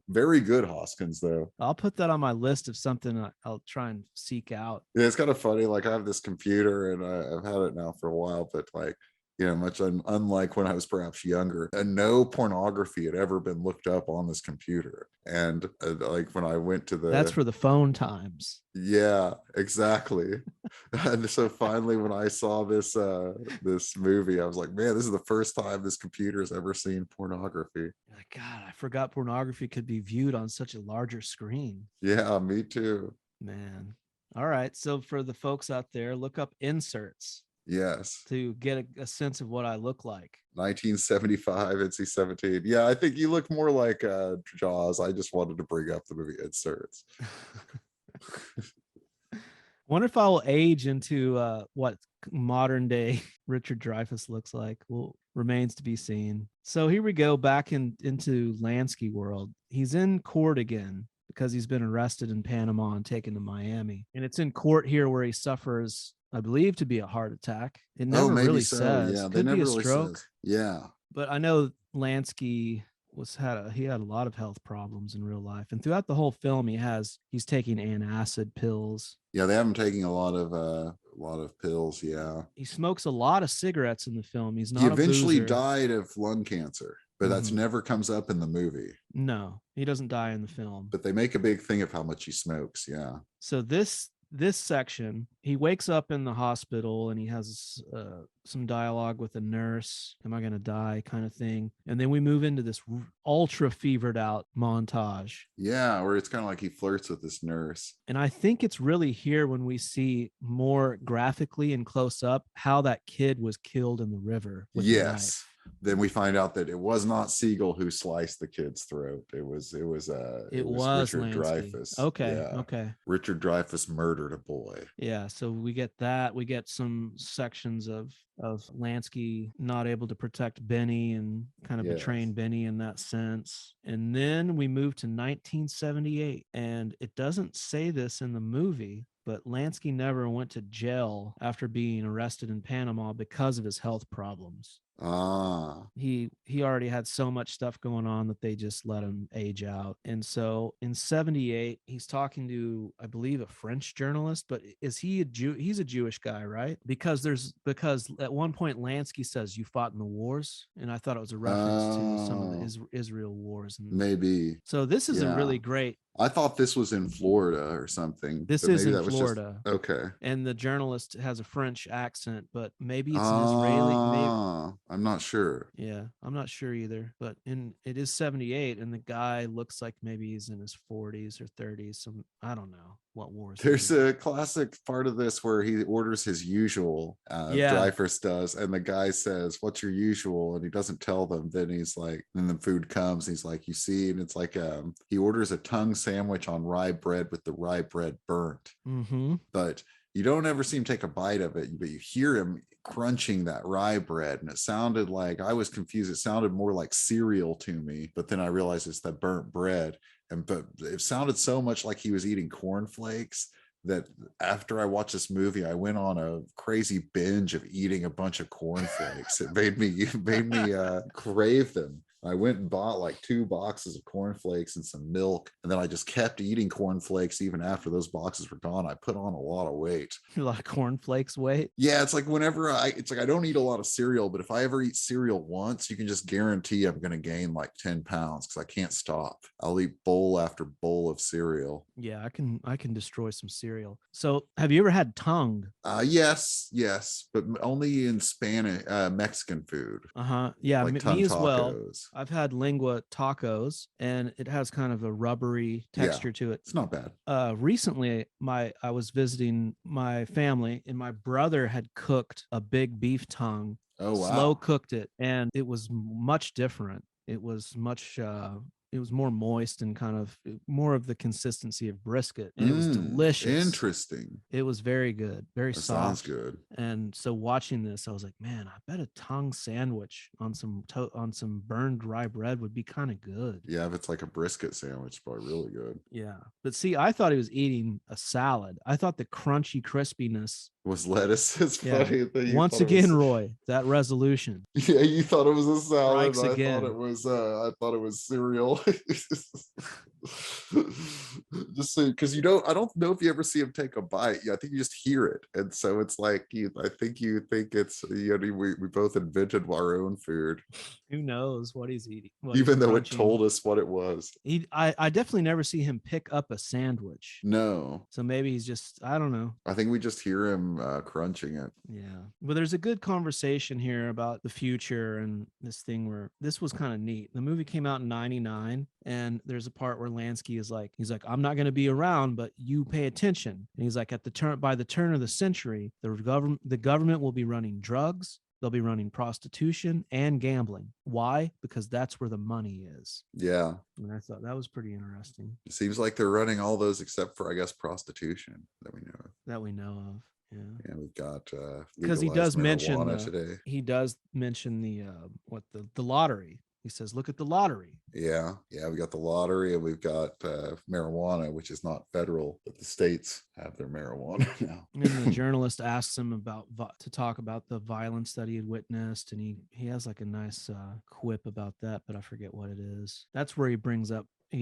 Very good Hoskins though. I'll put that on my list of something I'll try and seek out. Yeah, it's kind of funny. Like I have this computer and I've had it now for a while, but like, much unlike when I was perhaps younger, and no pornography had ever been looked up on this computer. And like when I went to that's for the phone times. Yeah, exactly. And so finally, when I saw this movie, I was like, man, this is the first time this computer has ever seen pornography. God, I forgot pornography could be viewed on such a larger screen. Yeah, me too. Man. All right. So for the folks out there, look up Inserts. Yes. To get a sense of what I look like. 1975 NC-17. Yeah, I think you look more like Jaws. I just wanted to bring up the movie Inserts. Wonder if I'll age into what modern day Richard Dreyfuss looks like. Well, remains to be seen. So here we go back into Lansky world. He's in court again because he's been arrested in Panama and taken to Miami. And it's in court here where he suffers, I believe, to be a heart attack. It never really says. Yeah, could be a stroke. Says. Yeah. But I know Lansky he had a lot of health problems in real life. And throughout the whole film, he's taking antacid pills. Yeah, they have him taking a lot of pills. Yeah. He smokes a lot of cigarettes in the film. He eventually died of lung cancer. but that's never comes up in the movie. No, he doesn't die in the film. But they make a big thing of how much he smokes. Yeah. So this section, he wakes up in the hospital and he has some dialogue with a nurse. Am I going to die? Kind of thing. And then we move into this ultra fevered out montage. Yeah, where it's kind of like he flirts with this nurse. And I think it's really here when we see more graphically and close up how that kid was killed in the river. Yes. Then we find out that it was not Siegel who sliced the kid's throat. It was Richard Lansky. Dreyfuss. Okay. Yeah. Okay. Richard Dreyfuss murdered a boy. Yeah. So we get that. We get some sections of Lansky not able to protect Benny and kind of betraying Benny in that sense. And then we move to 1978, and it doesn't say this in the movie, but Lansky never went to jail after being arrested in Panama because of his health problems. He already had so much stuff going on that they just let him age out. And so in 78, he's talking to, I believe, a French journalist, but is he a Jew? He's a Jewish guy, right? Because at one point Lansky says, "You fought in the wars," and I thought it was a reference to some of the Israel wars. And maybe. So this is a really great. I thought this was in Florida or something. This is in Florida. Okay. And the journalist has a French accent, but maybe it's an Israeli. Maybe. I'm not sure. Yeah, I'm not sure either. But it is 78, and the guy looks like maybe he's in his 40s or 30s. So I don't know what wars. There's a classic part of this where he orders his usual. Dreyfuss does, and the guy says, "What's your usual?" And he doesn't tell them. Then he's like, then the food comes. He's like, "You see," and it's like he orders a tongue sandwich on rye bread with the rye bread burnt. But you don't ever see him take a bite of it, but you hear him crunching that rye bread, and it sounded like, I was confused, it sounded more like cereal to me, but then I realized it's that burnt bread. But it sounded so much like he was eating cornflakes that after I watched this movie, I went on a crazy binge of eating a bunch of cornflakes. It made me crave them. I went and bought like 2 boxes of cornflakes and some milk, and then I just kept eating cornflakes even after those boxes were gone. I put on a lot of weight. A lot of cornflakes weight? Yeah, it's like it's like I don't eat a lot of cereal, but if I ever eat cereal once, you can just guarantee I'm going to gain like 10 pounds because I can't stop. I'll eat bowl after bowl of cereal. Yeah, I can destroy some cereal. So have you ever had tongue? Yes, but only in Spanish, Mexican food. Yeah, like me as tacos. well. I've had lengua tacos, and it has kind of a rubbery texture to it. It's not bad. Recently, I was visiting my family, and my brother had cooked a big beef tongue. Oh, wow. Slow cooked it, and it was much different. It was much it was more moist and kind of more of the consistency of brisket, and it was delicious. Interesting. It was very good, very That soft. sounds good. And so watching this, I was like, man, I bet a tongue sandwich on some burned rye bread would be kind of good. Yeah, if it's like a brisket sandwich, it's probably really good. Yeah, but see, I thought he was eating a salad. I thought the crunchy crispiness was lettuce. It's funny that once again, Roy, that resolution. Yeah, you thought it was a salad. I thought it was cereal. Just so, because I don't know if you ever see him take a bite. I think you just hear it, and so it's like I think you think it's we both invented our own food. Who knows what he's eating? Even though it told us what it was. I definitely never see him pick up a sandwich. No. So maybe he's just, I don't know. I think we just hear him crunching it. Yeah. But there's a good conversation here about the future and this thing where this was kind of neat. The movie came out in 99, and there's a part where Lansky is like, I'm not going to be around, but you pay attention. And he's like, by the turn of the century, the government will be running drugs. They'll be running prostitution and gambling. Why? Because that's where the money is. Yeah. And I thought that was pretty interesting. It seems like they're running all those except for, I guess, prostitution that we know of. Yeah, we've got because he does mention today. He does mention the lottery. He says, look at the lottery. Yeah. We got the lottery, and we've got marijuana, which is not federal, but the states have their marijuana now. And the journalist asks him to talk about the violence that he had witnessed, and he has like a nice quip about that, but I forget what it is. That's where he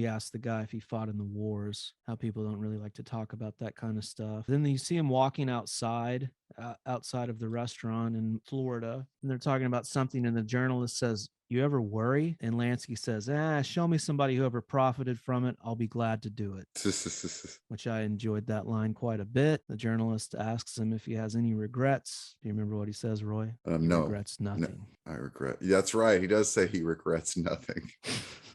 asked the guy if he fought in the wars, how people don't really like to talk about that kind of stuff. Then you see him walking outside of the restaurant in Florida, and they're talking about something, and the journalist says, "You ever worry?" And Lansky says, "Show me somebody who ever profited from it. I'll be glad to do it." Which I enjoyed that line quite a bit. The journalist asks him if he has any regrets. Do you remember what he says, Roy? He No. regrets nothing. No, I regret. That's right. He does say he regrets nothing.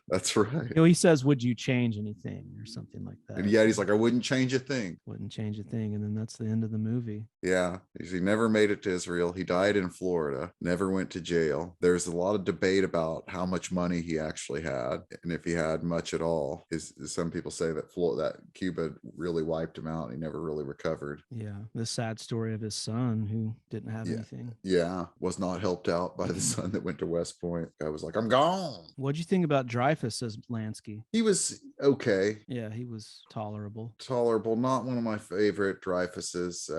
That's right. You know, he says, "Would you change anything?" or something like that. And yeah, he's like, "I wouldn't change a thing." Wouldn't change a thing. And then that's the end of the movie. Yeah, he never made it to Israel. He died in Florida, never went to jail. There's a lot of debate about how much money he actually had and if he had much at all. Some people say that Cuba really wiped him out and he never really recovered. Yeah, the sad story of his son who didn't have anything. Yeah, was not helped out by the son that went to West Point. Guy was like, "I'm gone." What'd you think about Dreyfuss as Lansky? He was okay. Yeah, he was tolerable. Not one of my favorite Dreyfus's.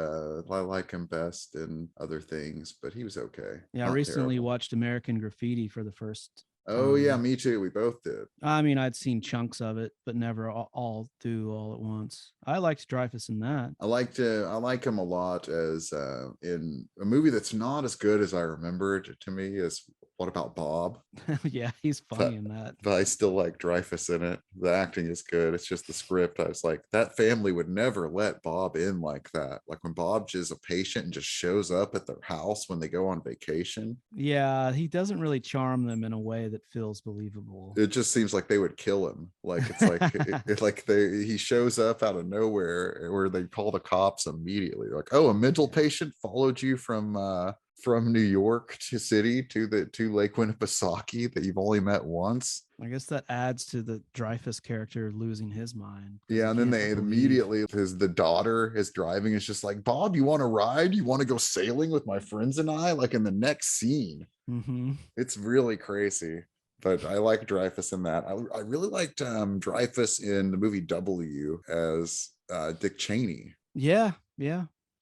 I like him best in other things, but he was okay. Yeah, I recently watched American Graffiti for the first Oh yeah, me too. We both did. I mean, I'd seen chunks of it, but never all at once. I liked Dreyfuss in that. I like him a lot as in a movie that's not as good as I remember it to me is What About Bob? Yeah, he's funny in that. But I still like Dreyfuss in it. The acting is good. It's just the script. I was like, that family would never let Bob in like that. Like when Bob is a patient and just shows up at their house when they go on vacation. Yeah, he doesn't really charm them in a way that feels believable. It just seems like they would kill him. Like it's like it's like he shows up out of nowhere where they call the cops immediately. They're like, "Oh, a mental patient followed you from New York City to Lake Winnipesaukee that you've only met once." I guess that adds to the Dreyfuss character losing his mind. Yeah, and then they immediately, the daughter is driving. It's just like, "Bob, you want to ride? You want to go sailing with my friends and I?" Like in the next scene. Mm-hmm. It's really crazy. But I like Dreyfuss in that. I really liked Dreyfuss in the movie W as Dick Cheney. Yeah.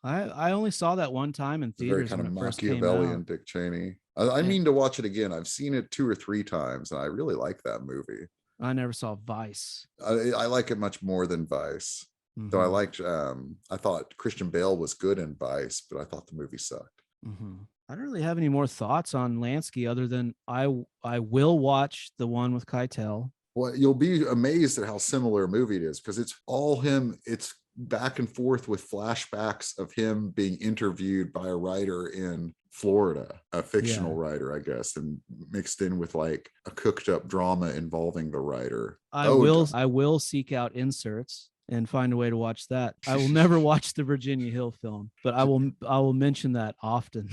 I only saw that one time in theaters. Very kind of when it first came Machiavellian out. Dick Cheney. I mean to watch it again. I've seen it 2 or 3 times, and I really like that movie. I never saw Vice. I like it much more than Vice. Mm-hmm. Though I thought Christian Bale was good in Vice, but I thought the movie sucked. Mm-hmm. I don't really have any more thoughts on Lansky other than I will watch the one with Keitel. Well, you'll be amazed at how similar a movie it is because it's all him. It's back and forth with flashbacks of him being interviewed by a writer in Florida, a fictional writer, I guess, and mixed in with like a cooked up drama involving the writer. I will seek out inserts and find a way to watch that. I will never watch the Virginia Hill film, but I will mention that often.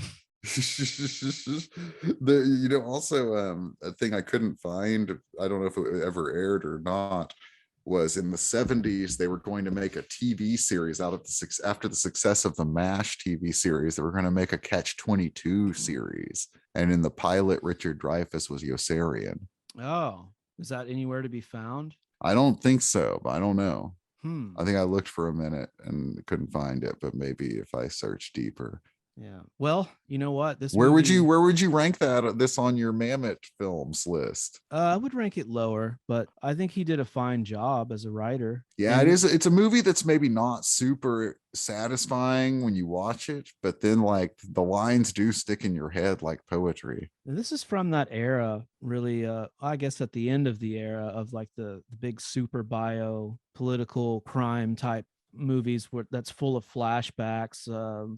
Also a thing I couldn't find, I don't know if it ever aired or not, was in the 70s they were going to make a TV series out of after the success of the MASH TV series. They were going to make a Catch-22 series, and in the pilot Richard Dreyfuss was Yossarian. Oh, is that anywhere to be found? I don't think so, but I don't know. I think I looked for a minute and couldn't find it, but maybe if I search deeper. Yeah. Well, you know what? Where would you rank this on your Mammoth films list? I would rank it lower, but I think he did a fine job as a writer. Yeah, it is. It's a movie that's maybe not super satisfying when you watch it, but then like the lines do stick in your head like poetry. This is from that era, really. I guess at the end of the era of like the big super bio political crime type movies that's full of flashbacks.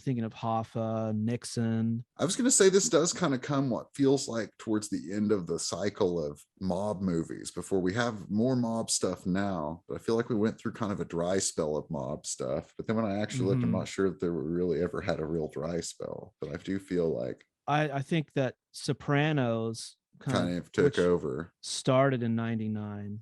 Thinking of Hoffa, Nixon. I was going to say this does kind of come what feels like towards the end of the cycle of mob movies before we have more mob stuff now. But I feel like we went through kind of a dry spell of mob stuff. But then when I actually looked, I'm not sure that there really ever had a real dry spell. But I do feel like I think that Sopranos kind of took over. Started in '99.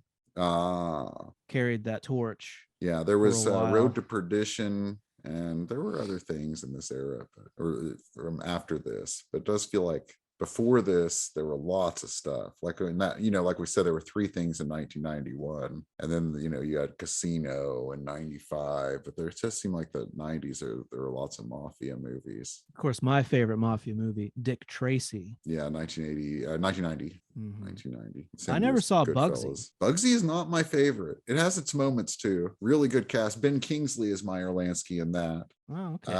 Carried that torch. Yeah, there was Road to Perdition, and there were other things in this era, or from after this. But it does feel like before this, there were lots of stuff. Like in that, like we said, there were 3 things in 1991, and then you had Casino in '95. But there just seemed like the '90s there were lots of mafia movies. Of course, my favorite mafia movie, Dick Tracy. Yeah, 1990. Mm-hmm. 1990. I never saw Bugsy. Bugsy is not my favorite. It has its moments too. Really good cast. Ben Kingsley is Meyer Lansky in that. Oh, okay.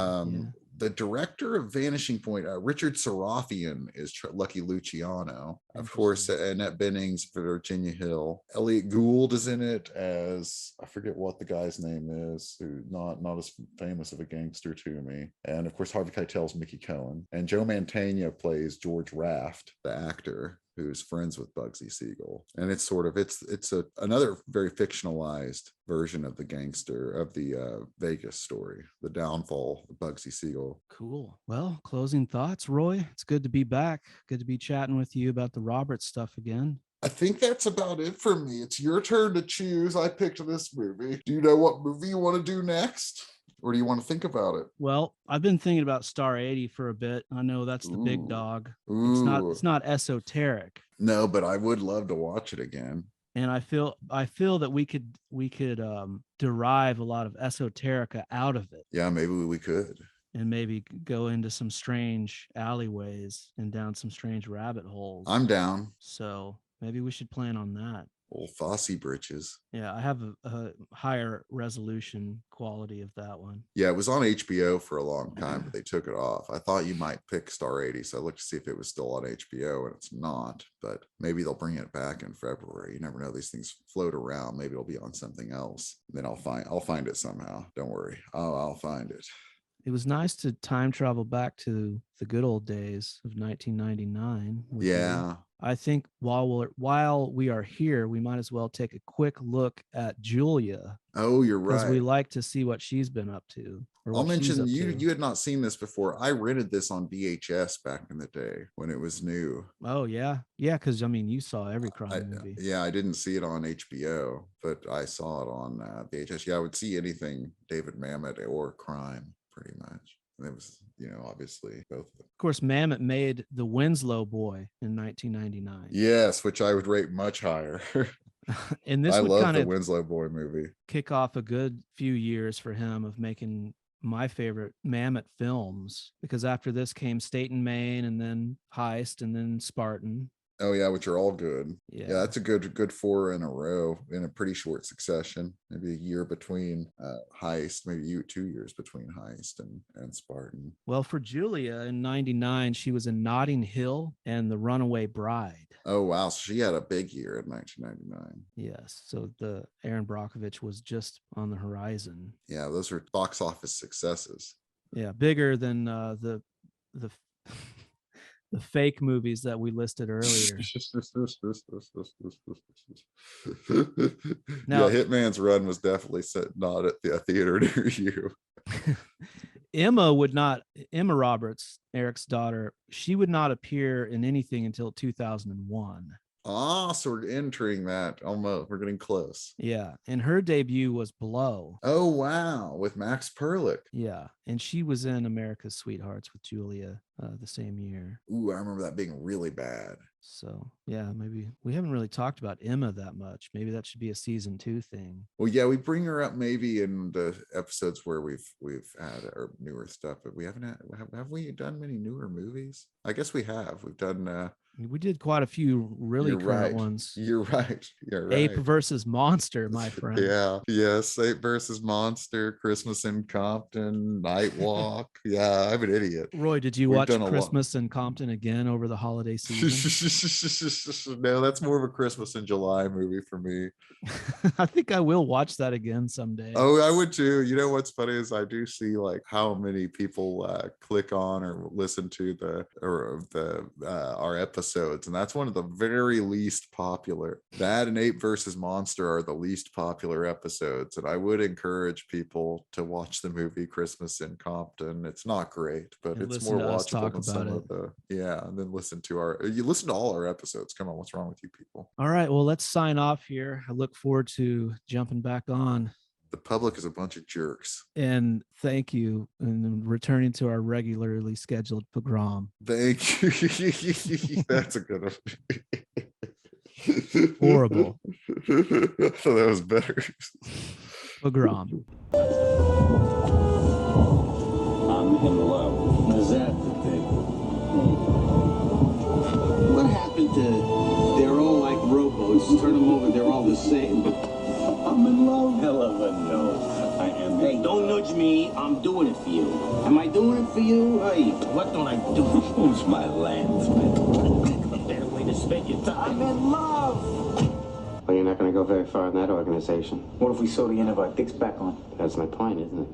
the director of Vanishing Point, Richard Sarafian, is Lucky Luciano. Of course, Annette Bening's Virginia Hill. Elliot Gould is in it as, I forget what the guy's name is, who not as famous of a gangster to me. And of course, Harvey Keitel's Mickey Cohen. And Joe Mantegna plays George Raft, the actor, who's friends with Bugsy Siegel. And it's sort of, it's another very fictionalized version of the gangster, of the Vegas story, the downfall of Bugsy Siegel. Cool. Well, closing thoughts, Roy. It's good to be back. Good to be chatting with you about the Roberts stuff again. I think that's about it for me. It's your turn to choose. I picked this movie. Do you know what movie you want to do next? Or do you want to think about it? Well, I've been thinking about Star 80 for a bit. I know that's the big dog. It's not esoteric. No, but I would love to watch it again. And I feel that we could derive a lot of esoterica out of it. Yeah, maybe we could. And maybe go into some strange alleyways and down some strange rabbit holes. I'm down. So maybe we should plan on that. Old Fosse britches. Yeah, I have a higher resolution quality of that one. Yeah, it was on HBO for a long time, but they took it off. I thought you might pick Star 80, so I looked to see if it was still on HBO, and it's not. But maybe they'll bring it back in February. You never know; these things float around. Maybe it'll be on something else. Then I'll find it somehow. Don't worry, I'll find it. It was nice to time travel back to the good old days of 1999. Yeah. I think while we are here, we might as well take a quick look at Julia. Oh, you're right. Because we like to see what she's been up to. I'll mention you had not seen this before. I rented this on VHS back in the day when it was new. Oh, yeah. Yeah, because, I mean, you saw every crime movie. Yeah, I didn't see it on HBO, but I saw it on VHS. Yeah, I would see anything David Mamet or crime, pretty much. And it was, obviously both of them. Of course, Mamet made The Winslow Boy in 1999. Yes, which I would rate much higher. And this I would love kind the of Winslow Boy movie. Kick off a good few years for him of making my favorite Mamet films, because after this came State and Main, and then Heist, and then Spartan. Oh yeah, which are all good. Yeah, that's a good 4 in a row in a pretty short succession. Maybe a year between Heist, maybe 2 years between Heist and Spartan. Well, for Julia in 99, she was in Notting Hill and The Runaway Bride. Oh wow, so she had a big year in 1999. Yes, so the Aaron Brockovich was just on the horizon. Yeah, those are box office successes. Yeah, bigger than the the fake movies that we listed earlier. Now, yeah, Hitman's Run was definitely not at the theater near you. Emma Roberts, Eric's daughter, she would not appear in anything until 2001. So we're entering that almost. We're getting close. Yeah, and her debut was Blow. Oh wow, with Max Perlich. Yeah, and she was in America's Sweethearts with Julia the same year. Ooh, I remember that being really bad. So yeah, maybe we haven't really talked about Emma that much. Maybe that should be a season 2 thing. Well, yeah, we bring her up maybe in the episodes where we've had our newer stuff, but we haven't have we done many newer movies? I guess we have. We've done. We did quite a few really current ones. You're right. Ape versus Monster, my friend. Yeah. Yes. Ape versus Monster, Christmas in Compton, Night Walk. Yeah, I'm an idiot. Roy, did you watch Christmas in Compton again over the holiday season? No, that's more of a Christmas in July movie for me. I think I will watch that again someday. Oh, I would too. You know what's funny is I do see like how many people click on or listen to our episodes, and that's one of the very least popular. That and Ape versus Monster are the least popular episodes, and I would encourage people to watch the movie Christmas in Compton. It's not great, but and it's more watchable than some of the and then listen to all our episodes. Come on, what's wrong with you people? All right, well, let's sign off here. I look forward to jumping back on. The public is a bunch of jerks. And thank you, and returning to our regularly scheduled pogrom. Thank you. That's a good one. Horrible. I thought that was better. Pogrom. I'm in love. Is that the thing? What happened to they're all like rowboats? Turn them over, they're all the same. I'm in love. Hell of a no. I am. Hey, don't nudge me, I'm doing it for you. Am I doing it for you? Hey, what don't I do? Who's my landsman? A better way to spend your time. I'm in love. Well, you're not going to go very far in that organization. What if we sew the end of our dicks back on? That's my point, isn't it?